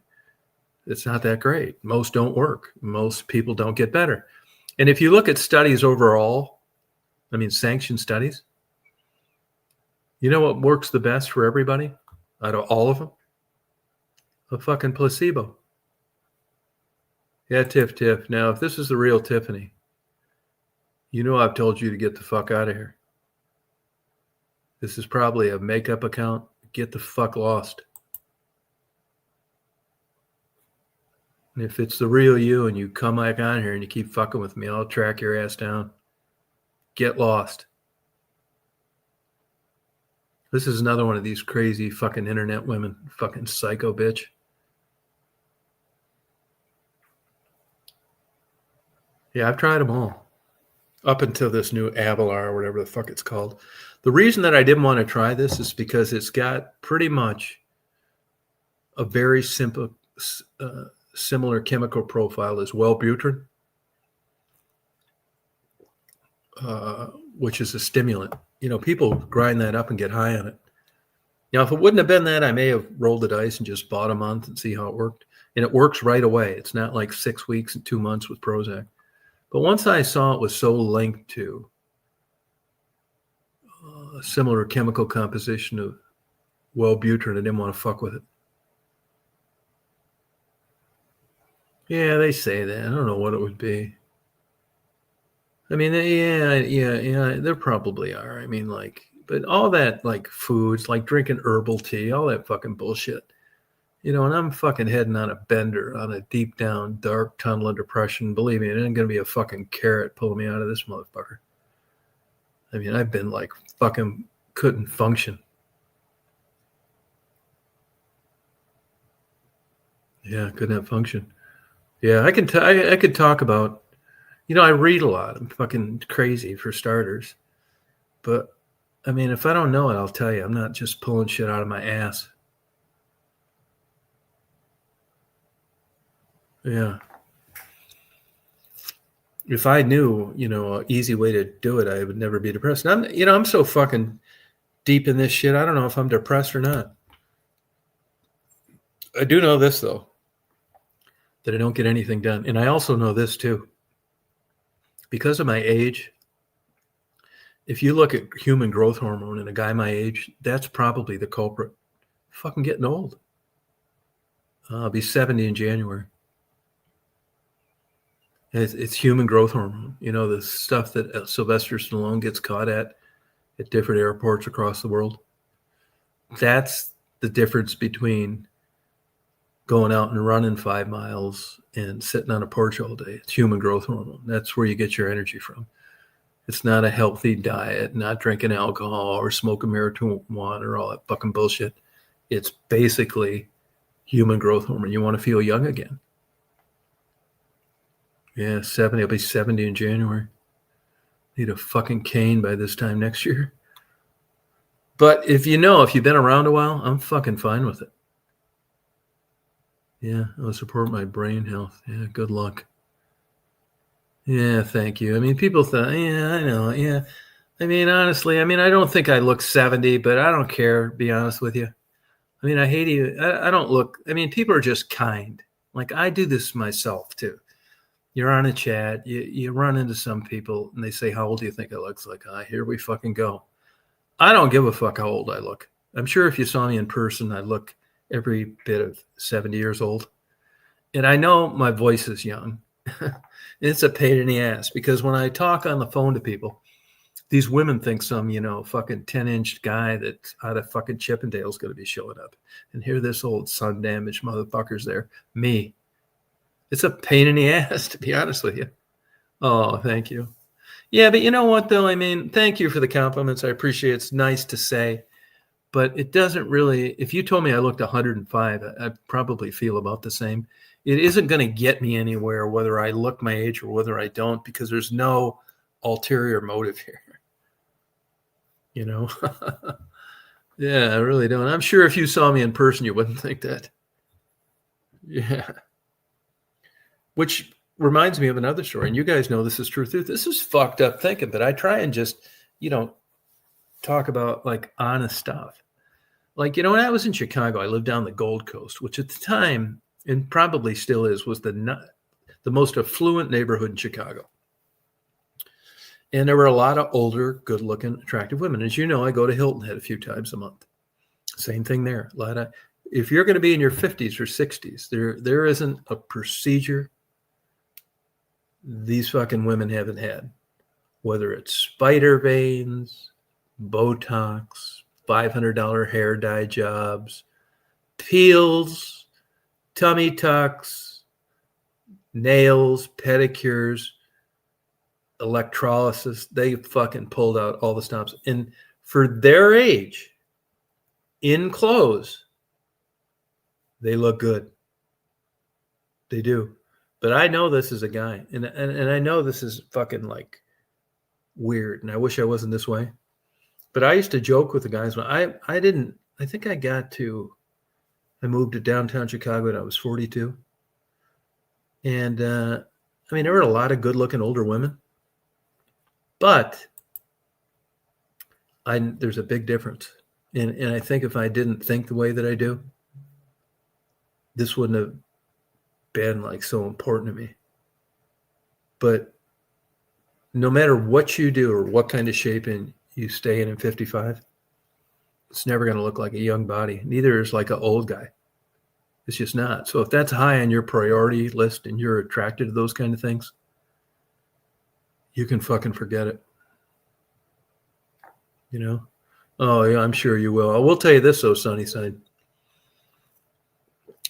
it's not that great. Most don't work. Most people don't get better. And if you look at studies overall, I mean, sanctioned studies, you know what works the best for everybody out of all of them? A fucking placebo. Yeah, Tiff. Now, if this is the real Tiffany, I've told you to get the fuck out of here. This is probably a makeup account. Get the fuck lost. And if it's the real you and you come back on here and you keep fucking with me, I'll track your ass down. Get lost. This is another one of these crazy fucking internet women. Fucking psycho bitch. Yeah, I've tried them all. Up until this new Avalar or whatever the fuck it's called. The reason that I didn't want to try this is because it's got pretty much a very simple, similar chemical profile as Wellbutrin. which is a stimulant. People grind that up and get high on it. Now, if it wouldn't have been that, I may have rolled the dice and just bought a month and see how it worked. And it works right away. It's not like 6 weeks and 2 months with Prozac. But once I saw it was so linked to a similar chemical composition of Wellbutrin, I didn't want to fuck with it. Yeah, they say that. I don't know what it would be. I mean, yeah, there probably are. I mean, but all that, foods, like drinking herbal tea, all that fucking bullshit. And I'm fucking heading on a bender, on a deep down, dark tunnel of depression. Believe me, it ain't going to be a fucking carrot pulling me out of this motherfucker. I mean, I've been fucking couldn't function. Yeah, couldn't have function. Yeah, I could talk about, I read a lot. I'm fucking crazy for starters. But, I mean, if I don't know it, I'll tell you. I'm not just pulling shit out of my ass. Yeah. If I knew, an easy way to do it, I would never be depressed. And I'm so fucking deep in this shit. I don't know if I'm depressed or not. I do know this, though, that I don't get anything done. And I also know this, too. Because of my age, if you look at human growth hormone in a guy my age, that's probably the culprit. Fucking getting old. I'll be 70 in January. It's human growth hormone. The stuff that Sylvester Stallone gets caught at different airports across the world. That's the difference between going out and running 5 miles and sitting on a porch all day. It's human growth hormone. That's where you get your energy from. It's not a healthy diet, not drinking alcohol or smoking marijuana or all that fucking bullshit. It's basically human growth hormone. You want to feel young again. Yeah, 70. I'll be 70 in January. Need a fucking cane by this time next year. But if you've been around a while, I'm fucking fine with it. Yeah, I'll support my brain health. Yeah, good luck. Yeah, thank you. I mean, people thought, yeah, I know. Yeah. I mean, honestly, I don't think I look 70, but I don't care, to be honest with you. I mean, I hate you. I don't look, people are just kind. I do this myself, too. You're on a chat, you run into some people, and they say, how old do you think I look? It's like, here we fucking go. I don't give a fuck how old I look. I'm sure if you saw me in person, I look every bit of 70 years old. And I know my voice is young. It's a pain in the ass because when I talk on the phone to people, these women think some, fucking 10-inch guy that's out of fucking Chippendale is going to be showing up. And here this old sun-damaged motherfucker's there. Me. It's a pain in the ass, to be honest with you. Oh, thank you. Yeah, but you know what, though? Thank you for the compliments. I appreciate it. It's nice to say. But it doesn't really, if you told me I looked 105, I'd probably feel about the same. It isn't going to get me anywhere, whether I look my age or whether I don't, because there's no ulterior motive here. Yeah, I really don't. I'm sure if you saw me in person, you wouldn't think that. Yeah. Which reminds me of another story, and you guys know this is true. This is fucked up thinking, but I try and just, talk about honest stuff. When I was in Chicago, I lived down the Gold Coast, which at the time, and probably still is, was the most affluent neighborhood in Chicago. And there were a lot of older, good-looking, attractive women. As you know, I go to Hilton Head a few times a month. Same thing there. If you're going to be in your 50s or 60s, there isn't a procedure these fucking women haven't had. Whether it's spider veins, Botox, $500 hair dye jobs, peels, tummy tucks, nails, pedicures, electrolysis. They fucking pulled out all the stops. And for their age, in clothes, they look good. They do. But I know this is a guy. And I know this is fucking weird. And I wish I wasn't this way. But I used to joke with the guys when I moved to downtown Chicago when I was 42. And there were a lot of good looking older women. But there's a big difference. And I think if I didn't think the way that I do, this wouldn't have been like so important to me. But no matter what you do or what kind of shape you stay in 55, it's never going to look like a young body. Neither is like an old guy. It's just not. So if that's high on your priority list and you're attracted to those kind of things, you can fucking forget it. You know? Oh, yeah, I'm sure you will. I will tell you this, though, Sunnyside.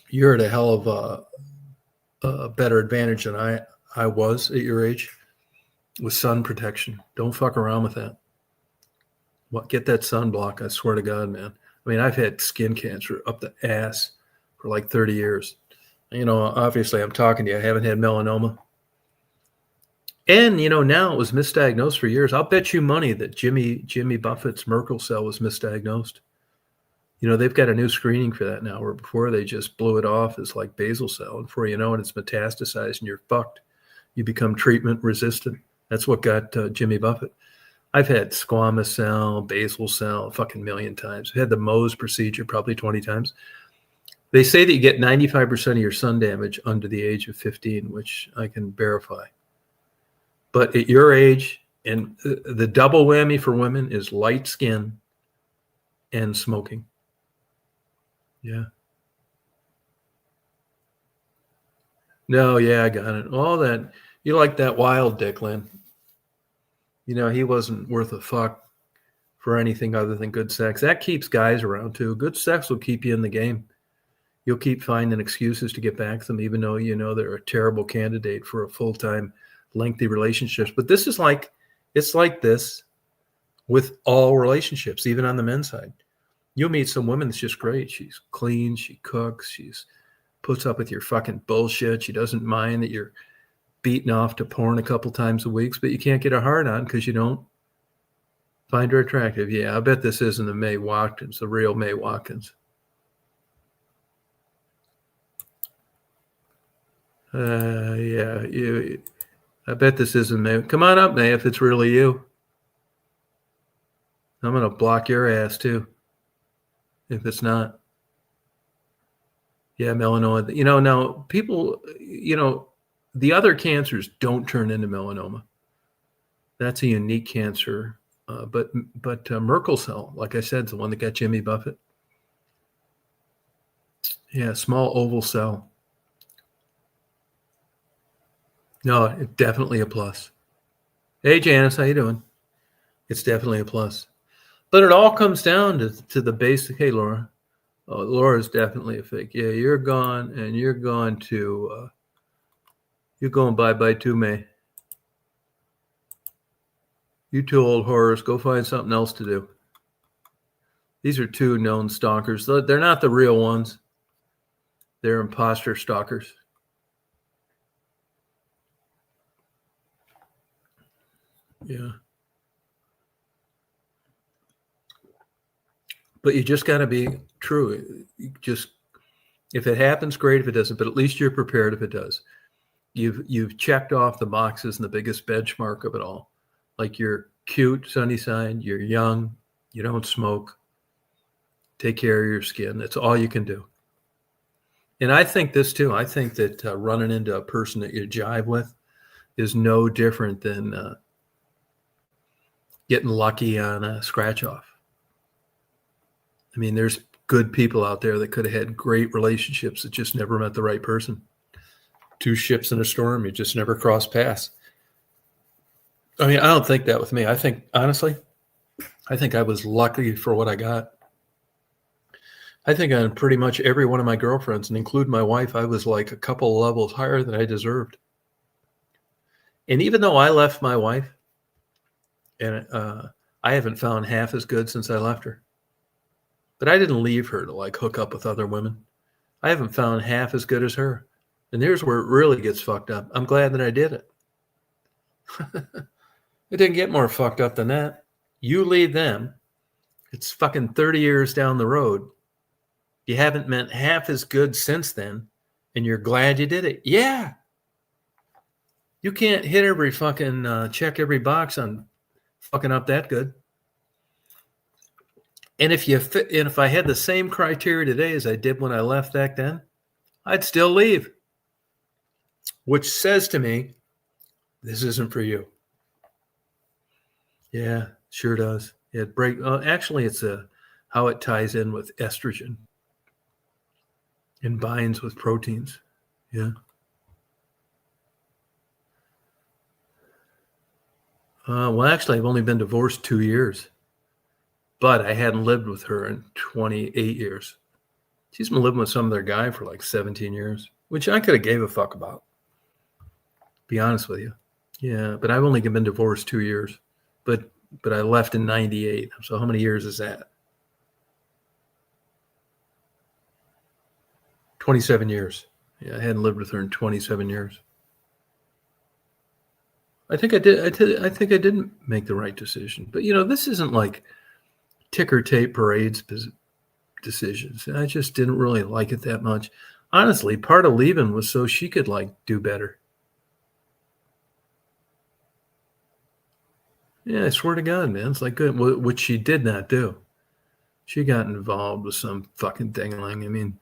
You're at a hell of a better advantage than I was at your age with sun protection. Don't fuck around with that. Get that sunblock, I swear to God, man. I mean, I've had skin cancer up the ass for like 30 years. You know, obviously I'm talking to you. I haven't had melanoma. And, you know, now it was misdiagnosed for years. I'll bet you money that Jimmy Buffett's Merkel cell was misdiagnosed. You know, they've got a new screening for that now, where before they just blew it off as like basal cell. And before you know it, it's metastasized and you're fucked. You become treatment resistant. That's what got Jimmy Buffett. I've had squamous cell, basal cell, a fucking million times. I've had the Mohs procedure probably 20 times. They say that you get 95% of your sun damage under the age of 15, which I can verify. But at your age, and the double whammy for women is light skin and smoking. Yeah. No, yeah, I got it. All that. You like that wild dick, Lynn. You know, he wasn't worth a fuck for anything other than good sex. That keeps guys around, too. Good sex will keep you in the game. You'll keep finding excuses to get back to them, even though you know they're a terrible candidate for a full-time, lengthy relationship. But this is like, it's like this with all relationships, even on the men's side. You'll meet some women that's just great. She's clean. She cooks. She's puts up with your fucking bullshit. She doesn't mind that you're beating off to porn a couple times a week, but you can't get a hard on because you don't find her attractive. Yeah, I bet this isn't the May Watkins, the real May Watkins. Yeah, I bet this isn't May. Come on up, May, if it's really you. I'm going to block your ass, too, if it's not. Yeah, melanoma. You know, now people, you know, the other cancers don't turn into melanoma. That's a unique cancer. But Merkel cell, like I said, is the one that got Jimmy Buffett. Yeah, small oval cell. No, it's definitely a plus. Hey, Janice, how you doing? It's definitely a plus. But it all comes down to the basic. Hey, Laura. Oh, Laura's definitely a fake. Yeah, you're gone, and you're going to, you're going bye-bye too, May. You two old horrors, go find something else to do. These are two known stalkers. They're not the real ones. They're imposter stalkers. Yeah. But you just got to be true. You just, if it happens, great. If it doesn't, but at least you're prepared if it does. You've checked off the boxes and the biggest benchmark of it all. Like you're cute, Sunnyside, you're young, you don't smoke, take care of your skin. That's all you can do. And I think this too. I think that running into a person that you jive with is no different than getting lucky on a scratch off. I mean, there's good people out there that could have had great relationships that just never met the right person. Two ships in a storm, you just never cross paths. I mean, I don't think that with me. I think, honestly, I think I was lucky for what I got. I think on pretty much every one of my girlfriends, and include my wife, I was like a couple levels higher than I deserved. And even though I left my wife, and I haven't found half as good since I left her, but I didn't leave her to like hook up with other women. I haven't found half as good as her. And here's where it really gets fucked up. I'm glad that I did it. It didn't get more fucked up than that. You leave them. It's fucking 30 years down the road. You haven't met half as good since then. And you're glad you did it. Yeah. You can't hit every fucking check every box on fucking up that good. And if I had the same criteria today as I did when I left back then, I'd still leave. Which says to me, this isn't for you. Yeah, sure does. Actually, it's how it ties in with estrogen and binds with proteins. Yeah. Well, actually, I've only been divorced 2 years, but I hadn't lived with her in 28 years. She's been living with some other guy for like 17 years, which I could have gave a fuck about. Be honest with you. Yeah, but I've only been divorced 2 years, but I left in 98. So how many years is that? 27 years. Yeah, I hadn't lived with her in 27 years. I think I did. I think I didn't make the right decision. But this isn't like ticker tape parades decisions. I just didn't really like it that much. Honestly, part of leaving was so she could like do better. Yeah, I swear to God, man, it's like good. Which she did not do. She got involved with some fucking thingling. I mean,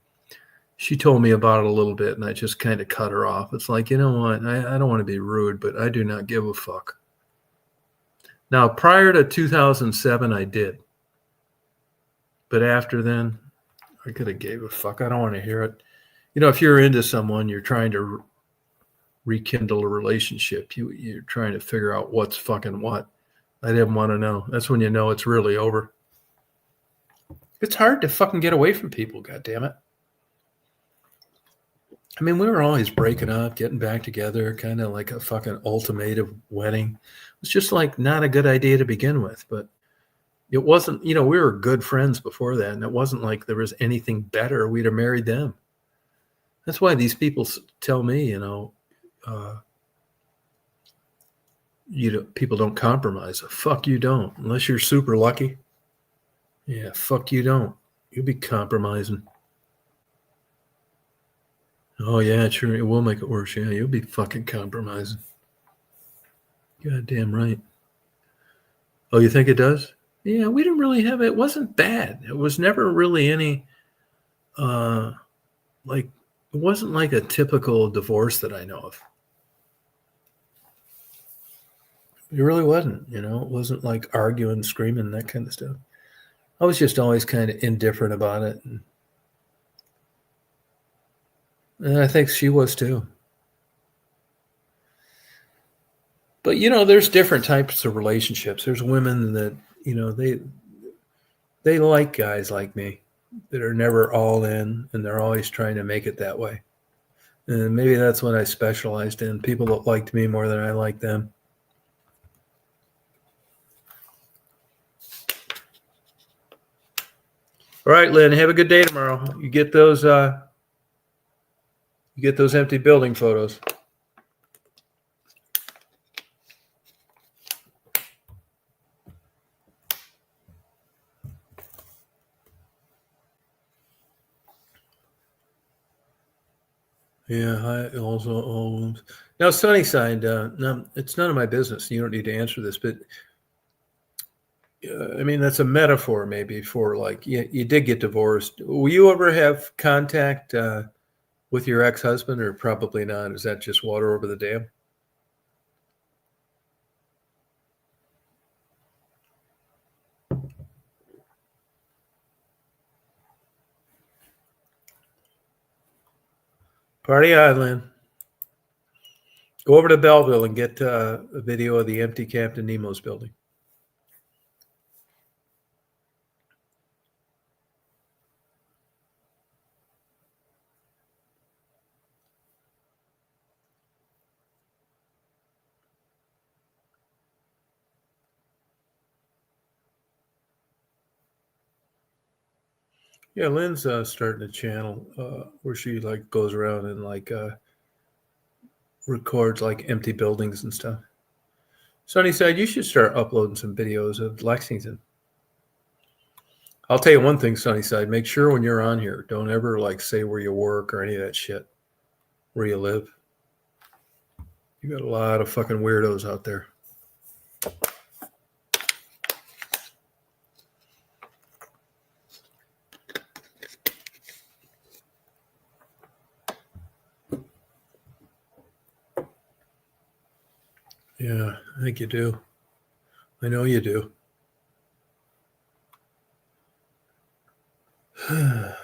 she told me about it a little bit, and I just kind of cut her off. It's like, you know what? I don't want to be rude, but I do not give a fuck. Now, prior to 2007, I did. But after then, I could have gave a fuck. I don't want to hear it. If you're into someone, you're trying to rekindle a relationship. You're trying to figure out what's fucking what. I didn't want to know. That's when you know it's really over. It's hard to fucking get away from people, goddammit. I mean, we were always breaking up, getting back together, kind of like a fucking ultimatum wedding. It was just like not a good idea to begin with, but it wasn't, we were good friends before that, and it wasn't like there was anything better. We'd have married them. That's why these people tell me, people don't compromise. Fuck you don't, unless you're super lucky. Yeah, fuck you don't. You'll be compromising. Oh yeah, sure, it will make it worse. Yeah, you'll be fucking compromising. Goddamn right. Oh, you think it does? Yeah, we didn't really have it. It wasn't bad. It was never really any, it wasn't like a typical divorce that I know of. It really wasn't, it wasn't like arguing, screaming, that kind of stuff. I was just always kind of indifferent about it. And I think she was too. But, there's different types of relationships. There's women that, they like guys like me that are never all in, and they're always trying to make it that way. And maybe that's what I specialized in. People that liked me more than I liked them. All right, Lynn, have a good day tomorrow. You get those empty building photos. Yeah, also now Sunnyside. No, it's none of my business. You don't need to answer this, but I mean that's a metaphor maybe for like you did get divorced. Will you ever have contact with your ex-husband, or probably not? Is that just water over the dam? Party Island. Go over to Belleville and get a video of the empty Captain Nemo's building. Yeah, Lynn's starting a channel where she like goes around and like records like empty buildings and stuff. Sunnyside, you should start uploading some videos of Lexington. I'll tell you one thing, Sunnyside, make sure when you're on here, don't ever like say where you work or any of that shit, where you live. You got a lot of fucking weirdos out there. Yeah, I think you do. I know you do. But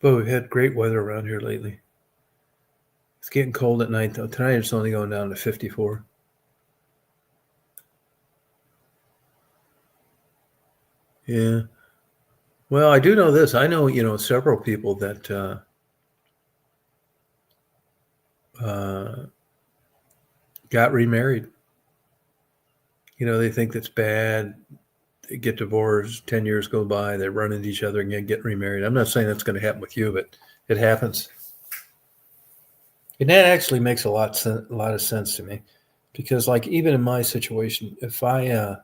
we've had great weather around here lately. It's getting cold at night, though. Tonight it's only going down to 54. Yeah. Well, I do know this. I know, several people that got remarried. They think that's bad. They get divorced, 10 years go by, they run into each other and get remarried. I'm not saying that's going to happen with you, but it happens. And that actually makes a lot of sense to me, because like even in my situation, if I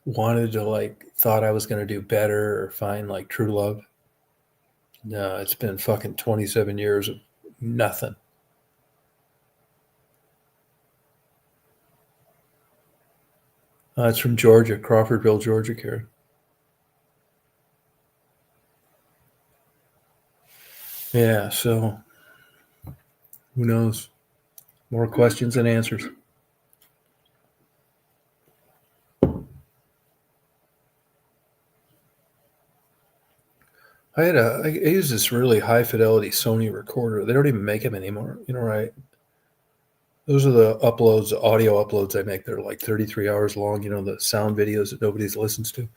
wanted to thought I was going to do better or find like true love, no, it's been fucking 27 years of nothing. It's from Georgia, Crawfordville, Georgia, Karen. Yeah, so who knows? More questions than answers. I used this really high fidelity Sony recorder. They don't even make them anymore. Right? Those are the uploads, the audio uploads I make. They're like 33 hours long. The sound videos that nobody listens to.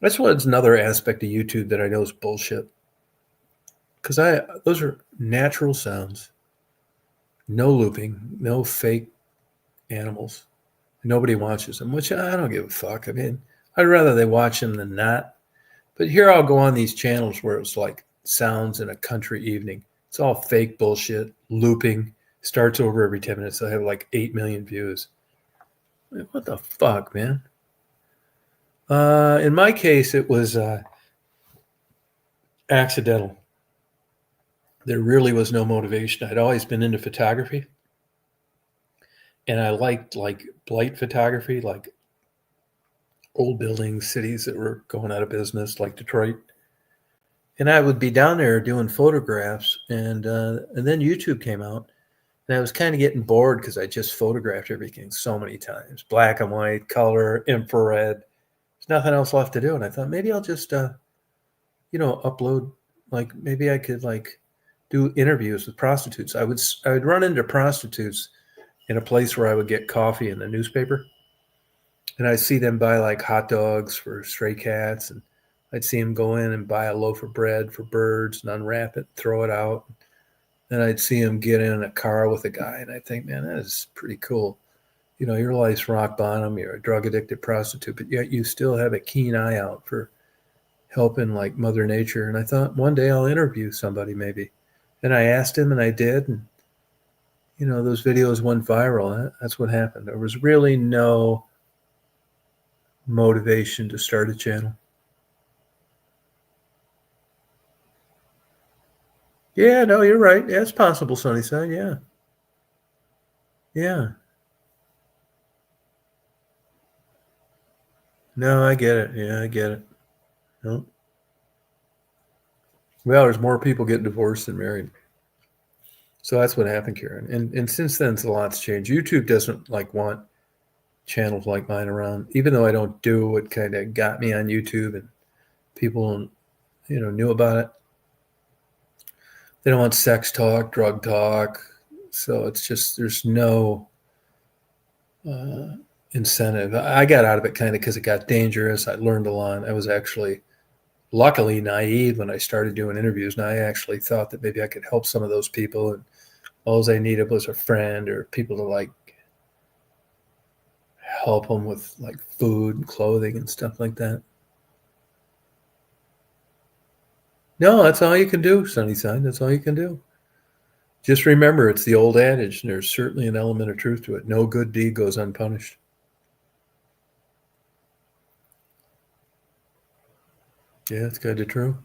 That's what's another aspect of YouTube that I know is bullshit. Because those are natural sounds. No looping, no fake animals. Nobody watches them, which I don't give a fuck. I mean, I'd rather they watch them than not. But here I'll go on these channels where it's like sounds in a country evening. It's all fake bullshit, looping, starts over every 10 minutes. I have like 8 million views. What the fuck, man? In my case, it was accidental. There really was no motivation. I'd always been into photography. And I liked like blight photography, like old buildings, cities that were going out of business, like Detroit. And I would be down there doing photographs, and then YouTube came out, and I was kind of getting bored because I just photographed everything so many times, black and white, color, infrared. There's nothing else left to do, and I thought maybe I'll just, upload. Like maybe I could do interviews with prostitutes. I would run into prostitutes in a place where I would get coffee in the newspaper. And I'd see them buy like hot dogs for stray cats, and I'd see them go in and buy a loaf of bread for birds and unwrap it, throw it out. Then I'd see them get in a car with a guy, and I'd think, man, that is pretty cool. Your life's rock bottom. You're a drug addicted prostitute, but yet you still have a keen eye out for helping like Mother Nature. And I thought one day I'll interview somebody maybe. And I asked him, and I did. And those videos went viral. That's what happened. There was really no motivation to start a channel. Yeah, no, you're right. Yeah, it's possible, Sunnyside. Yeah. Yeah. No, I get it. Yeah, I get it. No. Well, there's more people getting divorced than married. So that's what happened, Karen. And since then, a lot's changed. YouTube doesn't want channels like mine around, even though I don't do what kind of got me on YouTube and people, knew about it. They don't want sex talk, drug talk. So it's just, there's no incentive. I got out of it kind of because it got dangerous. I learned a lot. I was actually luckily naive when I started doing interviews. And I actually thought that maybe I could help some of those people. And all they needed was a friend or people to help them with food and clothing and stuff like that. No, that's all you can do, Sunnyside. That's all you can do. Just remember, it's the old adage, and there's certainly an element of truth to it. No good deed goes unpunished. Yeah, it's kind of true.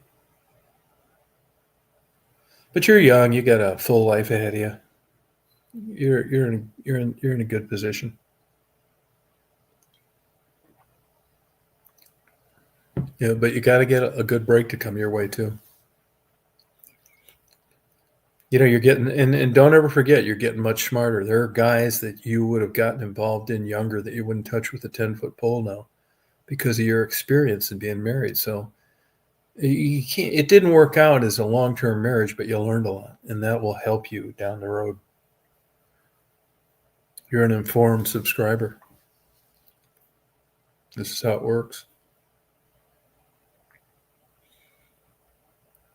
But you're young. You got a full life ahead of you. You're in a good position. Yeah, but you got to get a good break to come your way too. You know, you're getting, and don't ever forget, you're getting much smarter. There are guys that you would have gotten involved in younger that you wouldn't touch with a 10-foot pole now because of your experience in being married. So you can't, it didn't work out as a long-term marriage, but you learned a lot, and that will help you down the road. You're an informed subscriber. This is how it works.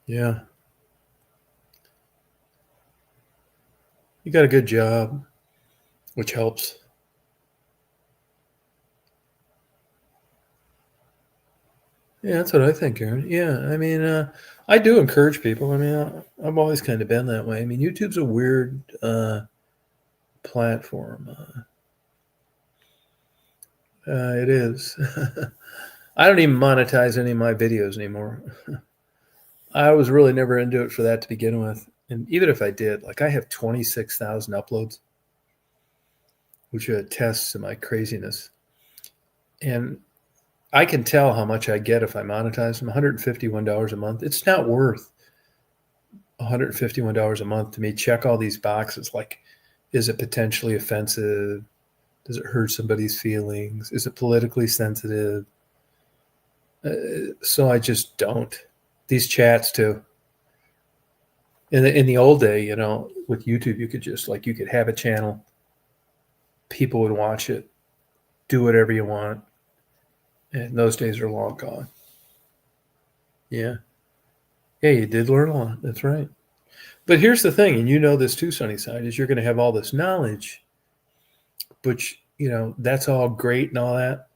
Yeah. You got a good job, which helps. Yeah, that's what I think, Aaron. Yeah, I mean, I do encourage people. I mean, I've always kind of been that way. I mean, YouTube's a weird platform. It is. I don't even monetize any of my videos anymore. I was really never into it for that to begin with. And even if I did, like I have 26,000 uploads, which attests to my craziness. And I can tell how much I get if I monetize them. $151 a month. It's not worth $151 a month to me. Check all these boxes. Like, is it potentially offensive? Does it hurt somebody's feelings? Is it politically sensitive? So I just don't. These chats too. In the old day, you know, with YouTube, you could just like you could have a channel, people would watch it, do whatever you want, and those days are long gone. Yeah, yeah, you did learn a lot. That's right. But here's the thing, and you know this too, Sunnyside, is you're going to have all this knowledge, but you know that's all great and all that,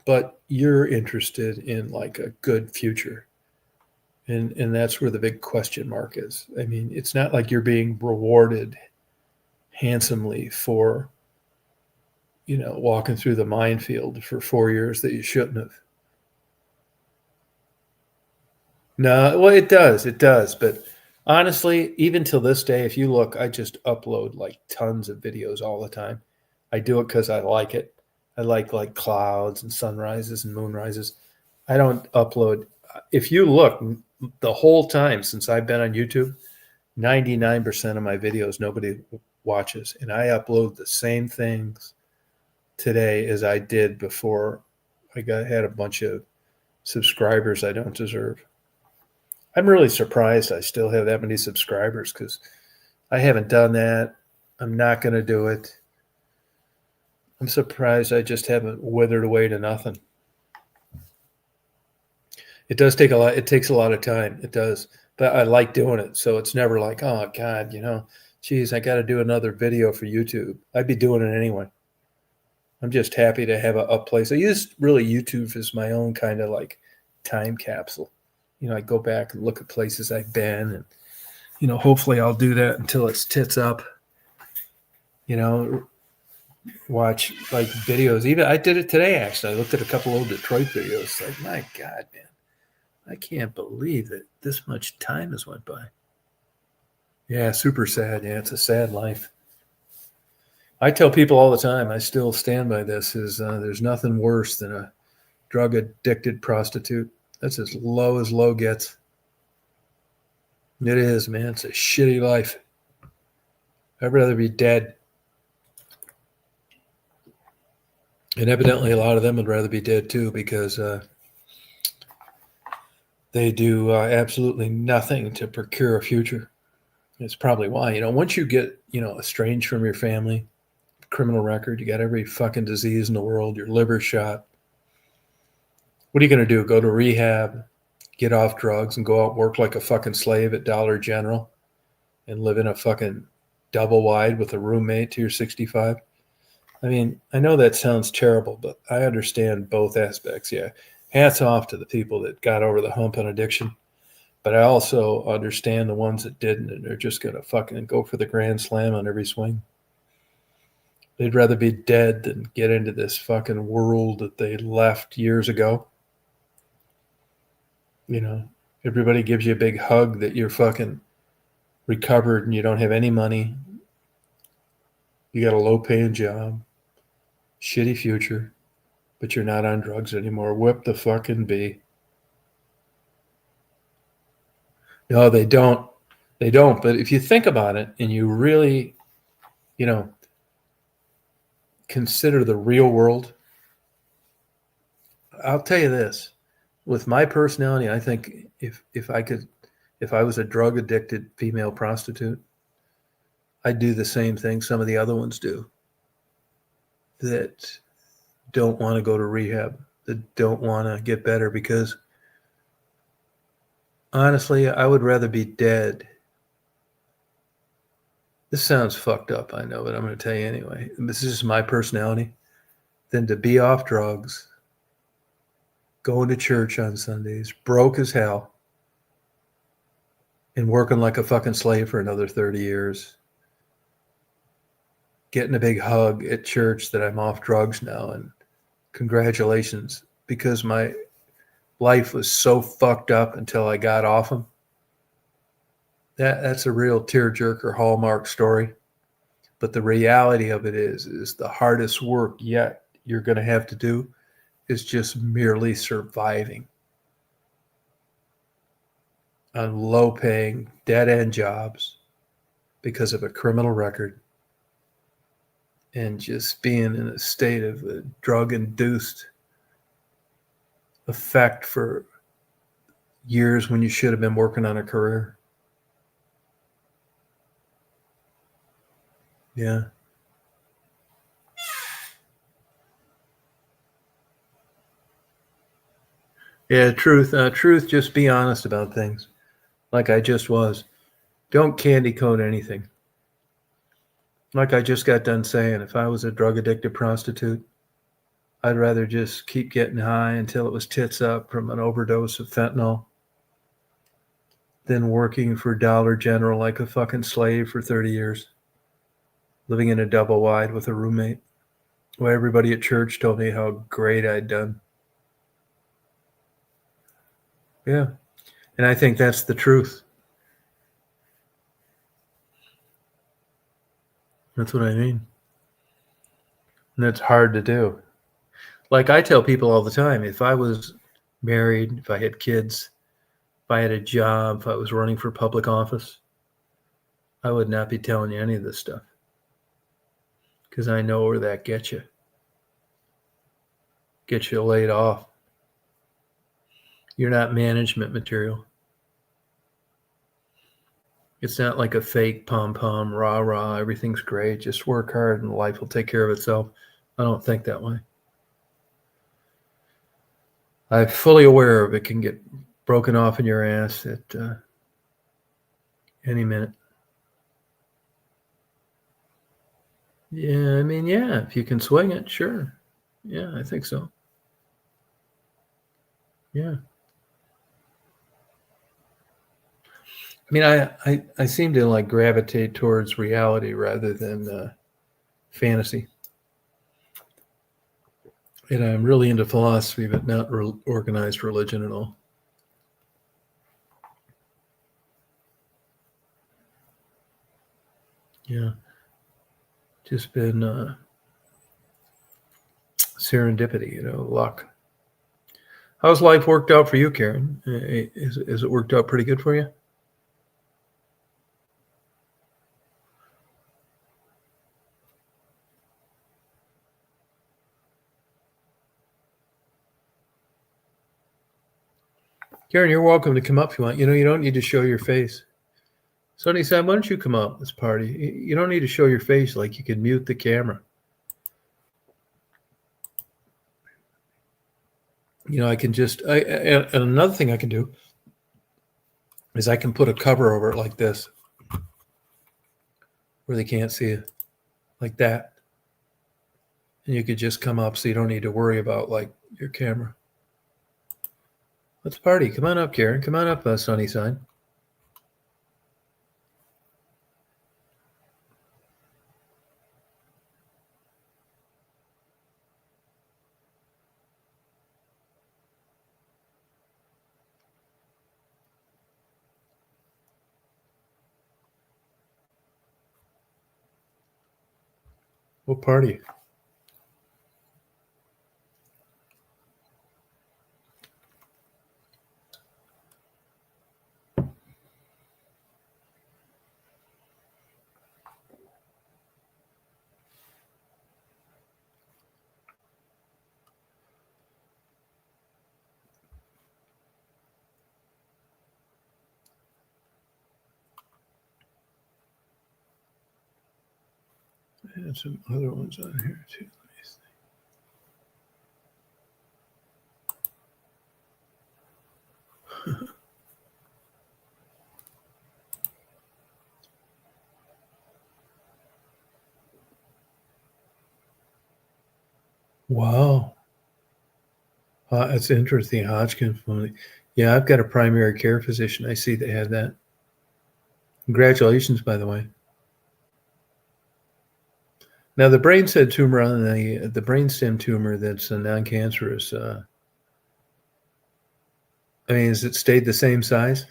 but you're interested in like a good future. And that's where the big question mark is. I mean, it's not like you're being rewarded handsomely for, you know, walking through the minefield for 4 years that you shouldn't have. No, well, it does. But honestly, even till this day, if you look, I just upload like tons of videos all the time. I do it because I like it. I like clouds and sunrises and moonrises. I don't upload. If you look, the whole time since I've been on YouTube, 99% of my videos nobody watches, and I upload the same things today as I did before had a bunch of subscribers I don't deserve. I'm really surprised I still have that many subscribers because I haven't done that. I'm not going to do it. I'm surprised I just haven't withered away to nothing. It does take a lot. It takes a lot of time. It does. But I like doing it. So it's never like, oh, God, you know, geez, I got to do another video for YouTube. I'd be doing it anyway. I'm just happy to have a place. I use really YouTube as my own kind of like time capsule. You know, I go back and look at places I've been and, you know, hopefully I'll do that until it's tits up. You know, watch like videos. Even I did it today, actually. I looked at a couple old Detroit videos. Like, my God, man. I can't believe that this much time has went by. Yeah, super sad. Yeah, it's a sad life. I tell people all the time, I still stand by this, is there's nothing worse than a drug-addicted prostitute. That's as low gets. It is, man. It's a shitty life. I'd rather be dead. And evidently a lot of them would rather be dead too because they do absolutely nothing to procure a future. It's probably why, you know, once you get, you know, estranged from your family, criminal record, you got every fucking disease in the world, your liver shot. What are you going to do? Go to rehab, get off drugs, and go out and work like a fucking slave at Dollar General and live in a fucking double wide with a roommate till you're 65? I mean, I know that sounds terrible, but I understand both aspects. Yeah. Hats off to the people that got over the hump on addiction. But I also understand the ones that didn't, and they're just going to fucking go for the grand slam on every swing. They'd rather be dead than get into this fucking world that they left years ago. You know, everybody gives you a big hug that you're fucking recovered and you don't have any money. You got a low-paying job, shitty future, but you're not on drugs anymore. Whip the fucking bee. No, they don't. They don't. But if you think about it and you really, consider the real world, I'll tell you this. With my personality, I think if I was a drug addicted female prostitute, I'd do the same thing some of the other ones do that don't want to go to rehab, that don't want to get better, because honestly, I would rather be dead. This sounds fucked up, I know, but I'm going to tell you anyway. This is just my personality. Than to be off drugs, going to church on Sundays, broke as hell, and working like a fucking slave for another 30 years. Getting a big hug at church that I'm off drugs now, and congratulations, because my life was so fucked up until I got off them. That's a real tearjerker Hallmark story. But the reality of it is the hardest work yet you're going to have to do is just merely surviving on low-paying, dead-end jobs because of a criminal record, and just being in a state of a drug-induced effect for years when you should have been working on a career. Yeah. Yeah, truth. Just be honest about things, like I just was. Don't candy coat anything. Like I just got done saying, if I was a drug-addicted prostitute, I'd rather just keep getting high until it was tits up from an overdose of fentanyl than working for Dollar General like a fucking slave for 30 years, living in a double wide with a roommate, where everybody at church told me how great I'd done. Yeah. And I think that's the truth. That's what I mean. And that's hard to do. Like I tell people all the time, if I was married, if I had kids, if I had a job, if I was running for public office, I would not be telling you any of this stuff, because I know where that gets you. Gets you laid off. You're not management material. It's not like a fake pom-pom, rah-rah, everything's great, just work hard and life will take care of itself. I don't think that way. I'm fully aware of it can get broken off in your ass at any minute. Yeah, I mean, yeah, if you can swing it, sure. Yeah, I think so. Yeah. I mean, I seem to like gravitate towards reality rather than fantasy. And I'm really into philosophy, but not organized religion at all. Yeah. Just been serendipity, luck. How's life worked out for you, Karen? Is it worked out pretty good for you? Karen, you're welcome to come up if you want. You don't need to show your face. Sonny said, why don't you come up this party? You don't need to show your face. Like, you can mute the camera. I can just, and another thing I can do is I can put a cover over it like this, where they can't see it, like that. And you could just come up, so you don't need to worry about like your camera. Let's party. Come on up, Karen. Come on up, Sunnyside. We'll party. And some other ones on here too. Let me see. Wow. That's interesting. Hodgkin. Yeah, I've got a primary care physician. I see they have that. Congratulations, by the way. Now, the brainstem tumor on the brainstem tumor that's non-cancerous. I mean, has it stayed the same size?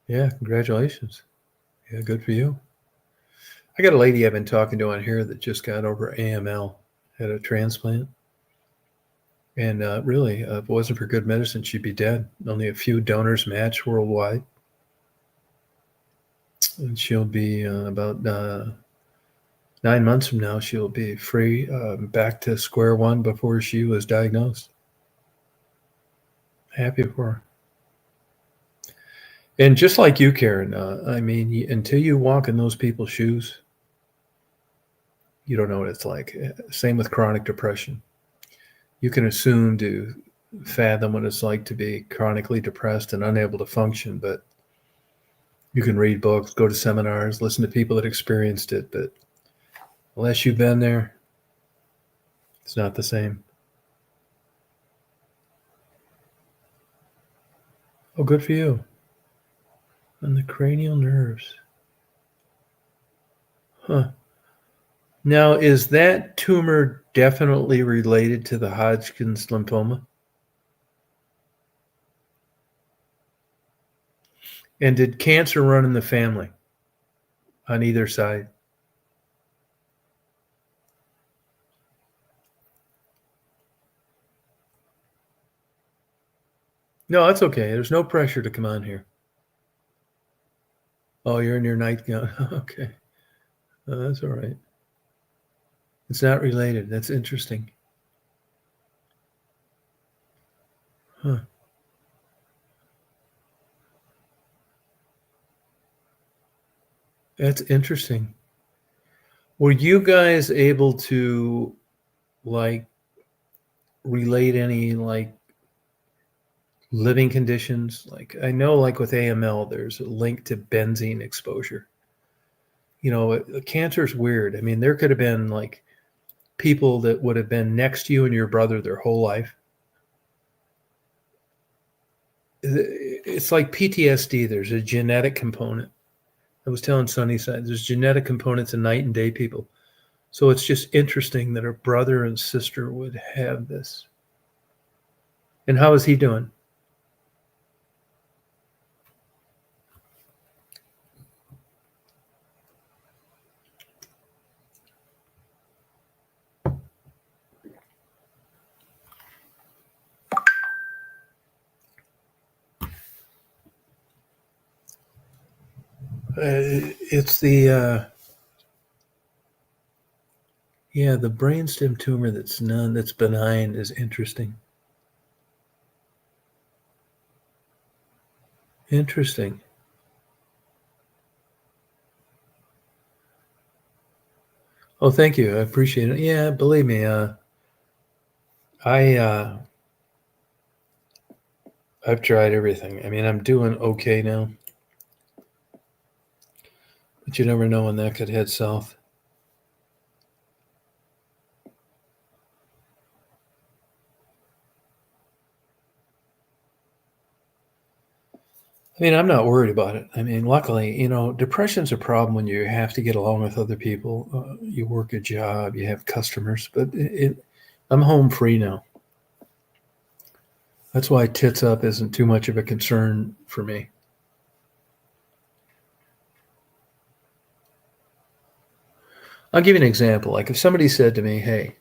Yeah, congratulations. Yeah, good for you. I got a lady I've been talking to on here that just got over AML, had a transplant. And really, if it wasn't for good medicine, she'd be dead. Only a few donors match worldwide. And she'll be about 9 months from now, she'll be free, back to square one before she was diagnosed. Happy for her. And just like you, Karen, I mean, until you walk in those people's shoes, you don't know what it's like. Same with chronic depression. You can assume to fathom what it's like to be chronically depressed and unable to function, but you can read books, go to seminars, listen to people that experienced it, but unless you've been there, it's not the same. Oh, good for you. On the cranial nerves. Huh. Now, is that tumor definitely related to the Hodgkin's lymphoma? And did cancer run in the family on either side? No, that's okay. There's no pressure to come on here. Oh, you're in your nightgown. Okay. That's all right. It's not related. That's interesting. Huh. That's interesting. Were you guys able to like relate any like living conditions? Like I know like with AML, there's a link to benzene exposure. You know, cancer's weird. I mean, there could have been like people that would have been next to you and your brother their whole life. It's like PTSD. There's a genetic component. I was telling Sunnyside, there's genetic components in night and day people. So it's just interesting that a brother and sister would have this. And how is he doing? It's the the brainstem tumor that's benign is interesting. Interesting. Oh, thank you. I appreciate it. Yeah, believe me, I've tried everything. I mean, I'm doing okay now, but you never know when that could head south. I mean, I'm not worried about it. I mean, luckily, you know, depression's a problem when you have to get along with other people. You work a job, you have customers, but I'm home free now. That's why tits up isn't too much of a concern for me. I'll give you an example. Like if somebody said to me, hey,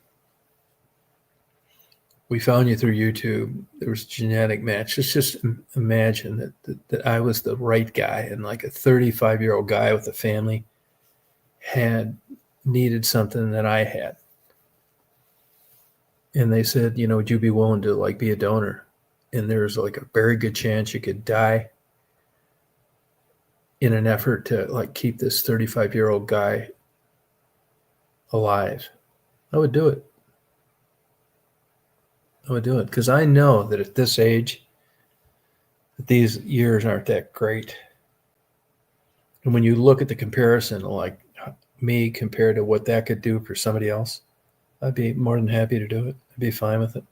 we found you through YouTube, there was a genetic match. Let's just imagine that I was the right guy and like a 35-year-old guy with a family had needed something that I had. and they said, would you be willing to like be a donor? And there's like a very good chance you could die in an effort to like keep this 35-year-old guy alive. I would do it. I would do it because I know that at this age, that these years aren't that great. And when you look at the comparison, like me compared to what that could do for somebody else, I'd be more than happy to do it. I'd be fine with it.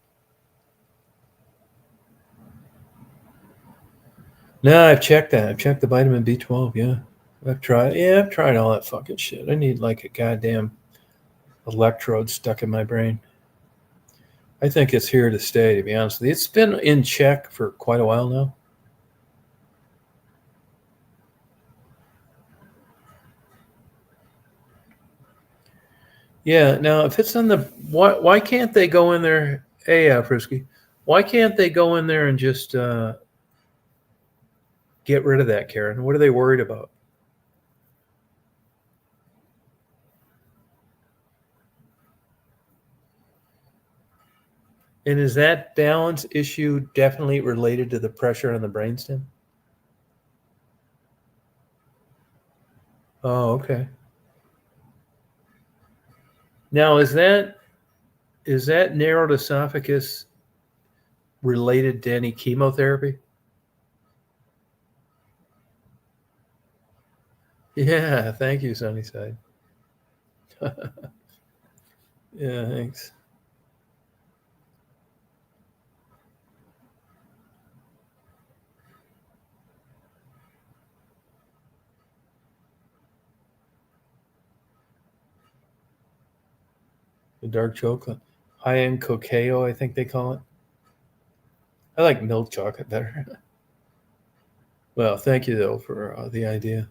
No, I've checked that. I've checked the vitamin B12. Yeah, I've tried. Yeah, I've tried all that fucking shit. I need like a goddamn electrode stuck in my brain. I think it's here to stay, to be honest with you. It's been in check for quite a while now. Yeah. Now, if it's on the why can't they go in there? Hey, Frisky, why can't they go in there and just get rid of that, Karen? What are they worried about? And is that balance issue definitely related to the pressure on the brainstem? Oh, okay. Now, is that narrowed esophagus related to any chemotherapy? Yeah, thank you, Sunnyside. Yeah, thanks. The dark chocolate. High-end cacao, I think they call it. I like milk chocolate better. Well, thank you, though, for the idea.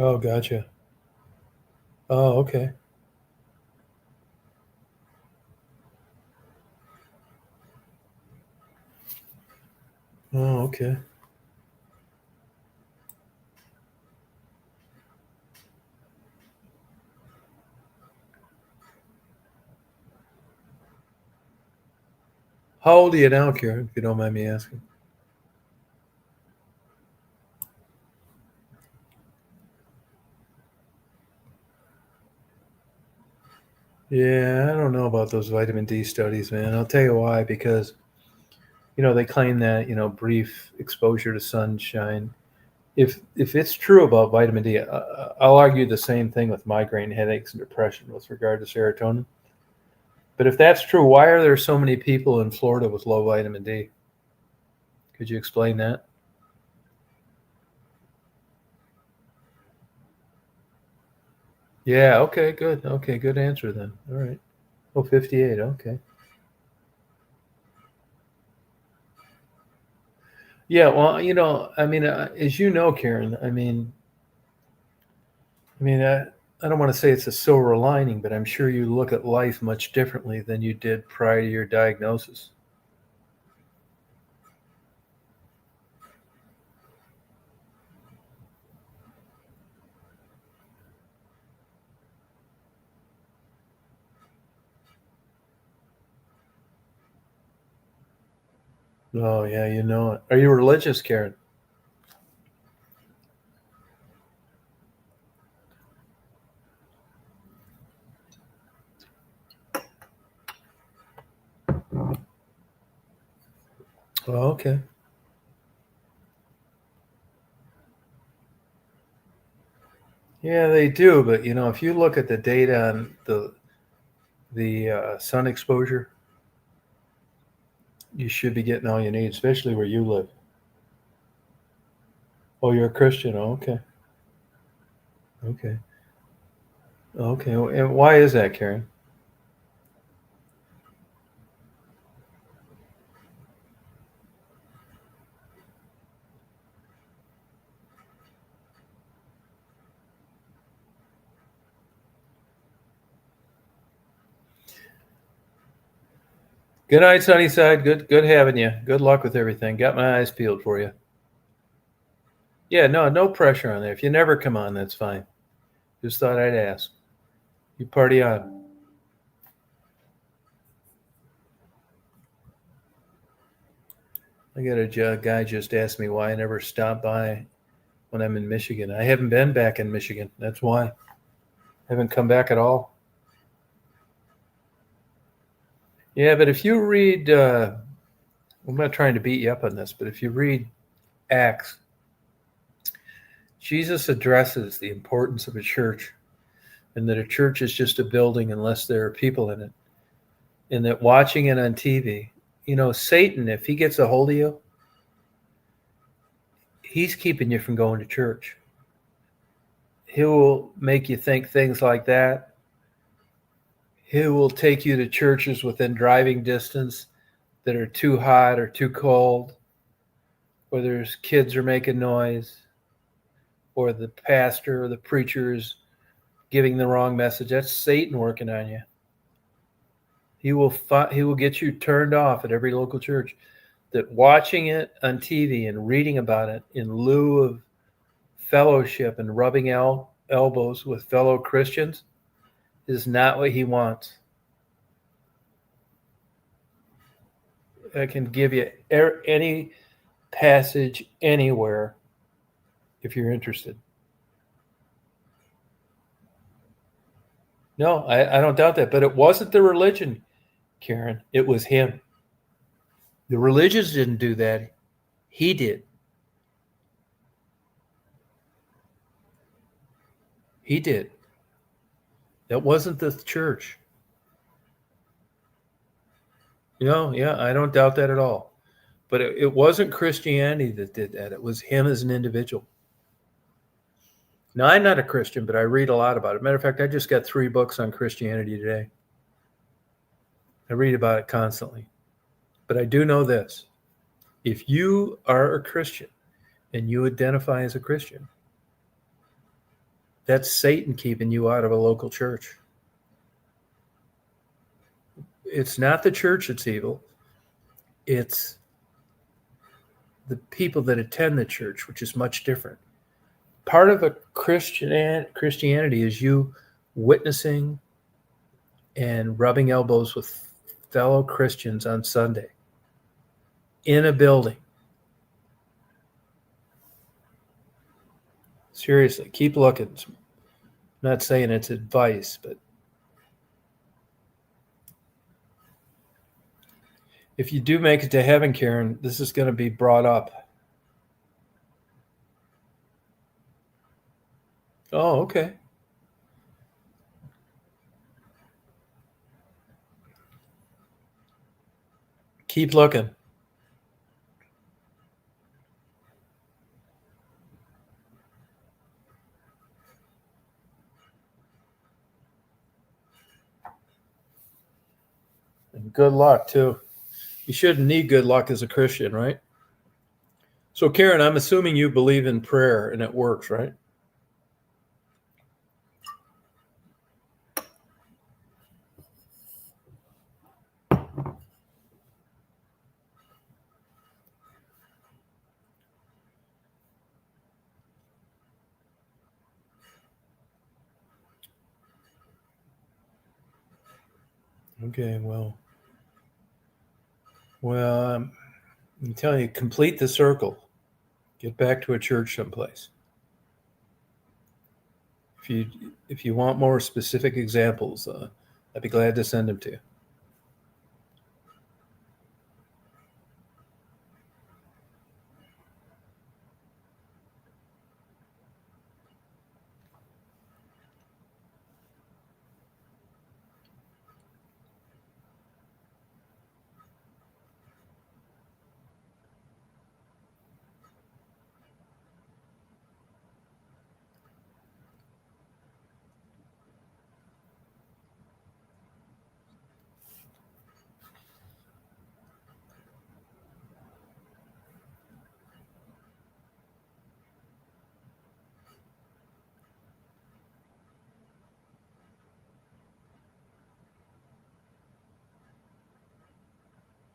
Oh, gotcha. Oh, okay. Oh, okay. How old are you now, Karen, if you don't mind me asking? Yeah, I don't know about those vitamin D studies, man. I'll tell you why. Because, they claim that, brief exposure to sunshine. If it's true about vitamin D, I'll argue the same thing with migraine headaches and depression with regard to serotonin. But if that's true, why are there so many people in Florida with low vitamin D? Could you explain that? Yeah, okay, good. Okay, good answer then. All right. Oh, 58. Okay. Yeah, well, I mean, as you know, Karen, I don't want to say it's a silver lining, but I'm sure you look at life much differently than you did prior to your diagnosis. Oh, yeah, you know it. Are you religious, Karen? Oh, okay. Yeah, they do, but if you look at the data on the sun exposure, you should be getting all you need, especially where you live. Oh, you're a Christian. Oh, okay. Okay. Okay, and why is that, Karen? Good night, Sunnyside. Good having you. Good luck with everything. Got my eyes peeled for you. Yeah, no pressure on there. If you never come on, that's fine. Just thought I'd ask. You party on. I got a guy just asked me why I never stop by when I'm in Michigan. I haven't been back in Michigan. That's why. I haven't come back at all. Yeah, but if you read, I'm not trying to beat you up on this, but if you read Acts, Jesus addresses the importance of a church and that a church is just a building unless there are people in it. And that watching it on TV, Satan, if he gets a hold of you, he's keeping you from going to church. He will make you think things like that. He will take you to churches within driving distance that are too hot or too cold, or there's kids are making noise, or the pastor or the preacher is giving the wrong message. That's Satan working on you. He will get you turned off at every local church. That watching it on TV and reading about it in lieu of fellowship and rubbing elbows with fellow Christians is not what he wants. I can give you any passage anywhere if you're interested. No, I don't doubt that. But it wasn't the religion, Karen. It was him. The religions didn't do that. He did. He did. That wasn't the church. Yeah, I don't doubt that at all. But it wasn't Christianity that did that. It was him as an individual. Now, I'm not a Christian, but I read a lot about it. Matter of fact, I just got 3 books on Christianity today. I read about it constantly. But I do know this. If you are a Christian and you identify as a Christian, that's Satan keeping you out of a local church. It's not the church that's evil. It's the people that attend the church, which is much different. Part of a Christianity is you witnessing and rubbing elbows with fellow Christians on Sunday in a building. Seriously, keep looking. I'm not saying it's advice, but if you do make it to heaven, Karen, this is going to be brought up. Oh, okay. Keep looking. And good luck, too. You shouldn't need good luck as a Christian, right? So, Karen, I'm assuming you believe in prayer and it works, right? Okay, I'm telling you, complete the circle. Get back to a church someplace. If you want more specific examples, I'd be glad to send them to you.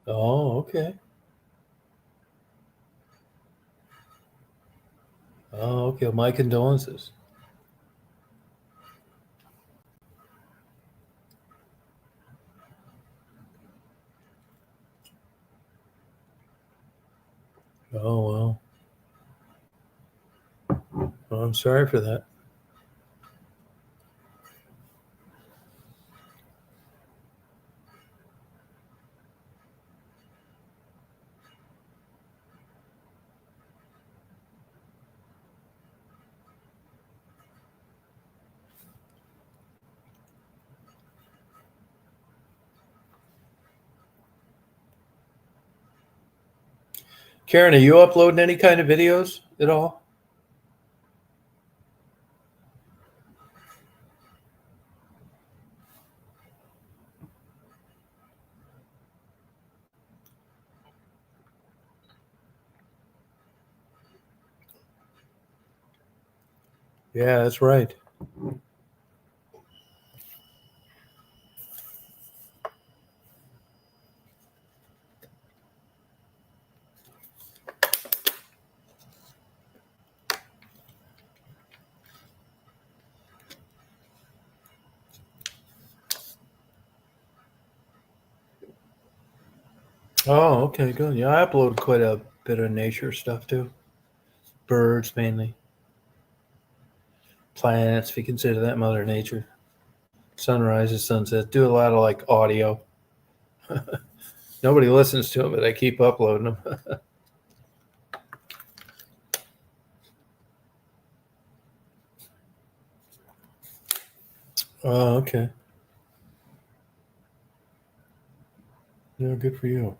Oh, okay. Oh, okay. My condolences. Oh, well, I'm sorry for that. Karen, are you uploading any kind of videos at all? Yeah, that's right. Oh, okay, good. Yeah, I upload quite a bit of nature stuff too. Birds mainly. Planets, if you consider that Mother Nature. Sunrises, sunsets. Do a lot of like audio. Nobody listens to them, but I keep uploading them. Oh, okay. Yeah, good for you.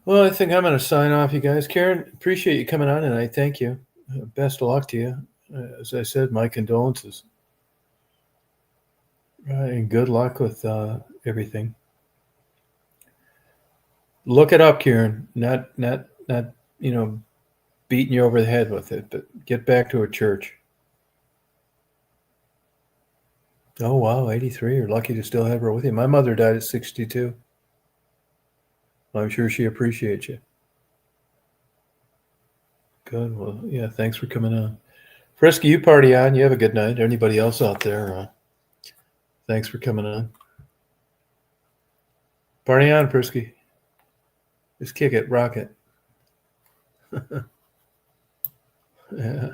Well, I think I'm going to sign off, you guys. Karen, appreciate you coming on tonight. Thank you. Best of luck to you. As I said, my condolences. And good luck with everything. Look it up, Kieran. Not beating you over the head with it, but get back to a church. Oh wow, 83. You're lucky to still have her with you. My mother died at 62. I'm sure she appreciates you. Good. Well, yeah. Thanks for coming on. Frisky, you party on. You have a good night. Anybody else out there? Thanks for coming on. Party on, Frisky. Just kick it, rock it. Yeah.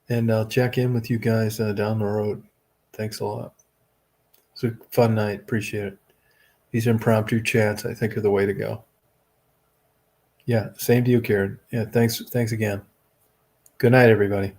And I'll check in with you guys down the road. Thanks a lot. It's a fun night. Appreciate it. These impromptu chats, I think, are the way to go. Yeah, same to you, Karen. Yeah, thanks again. Good night, everybody.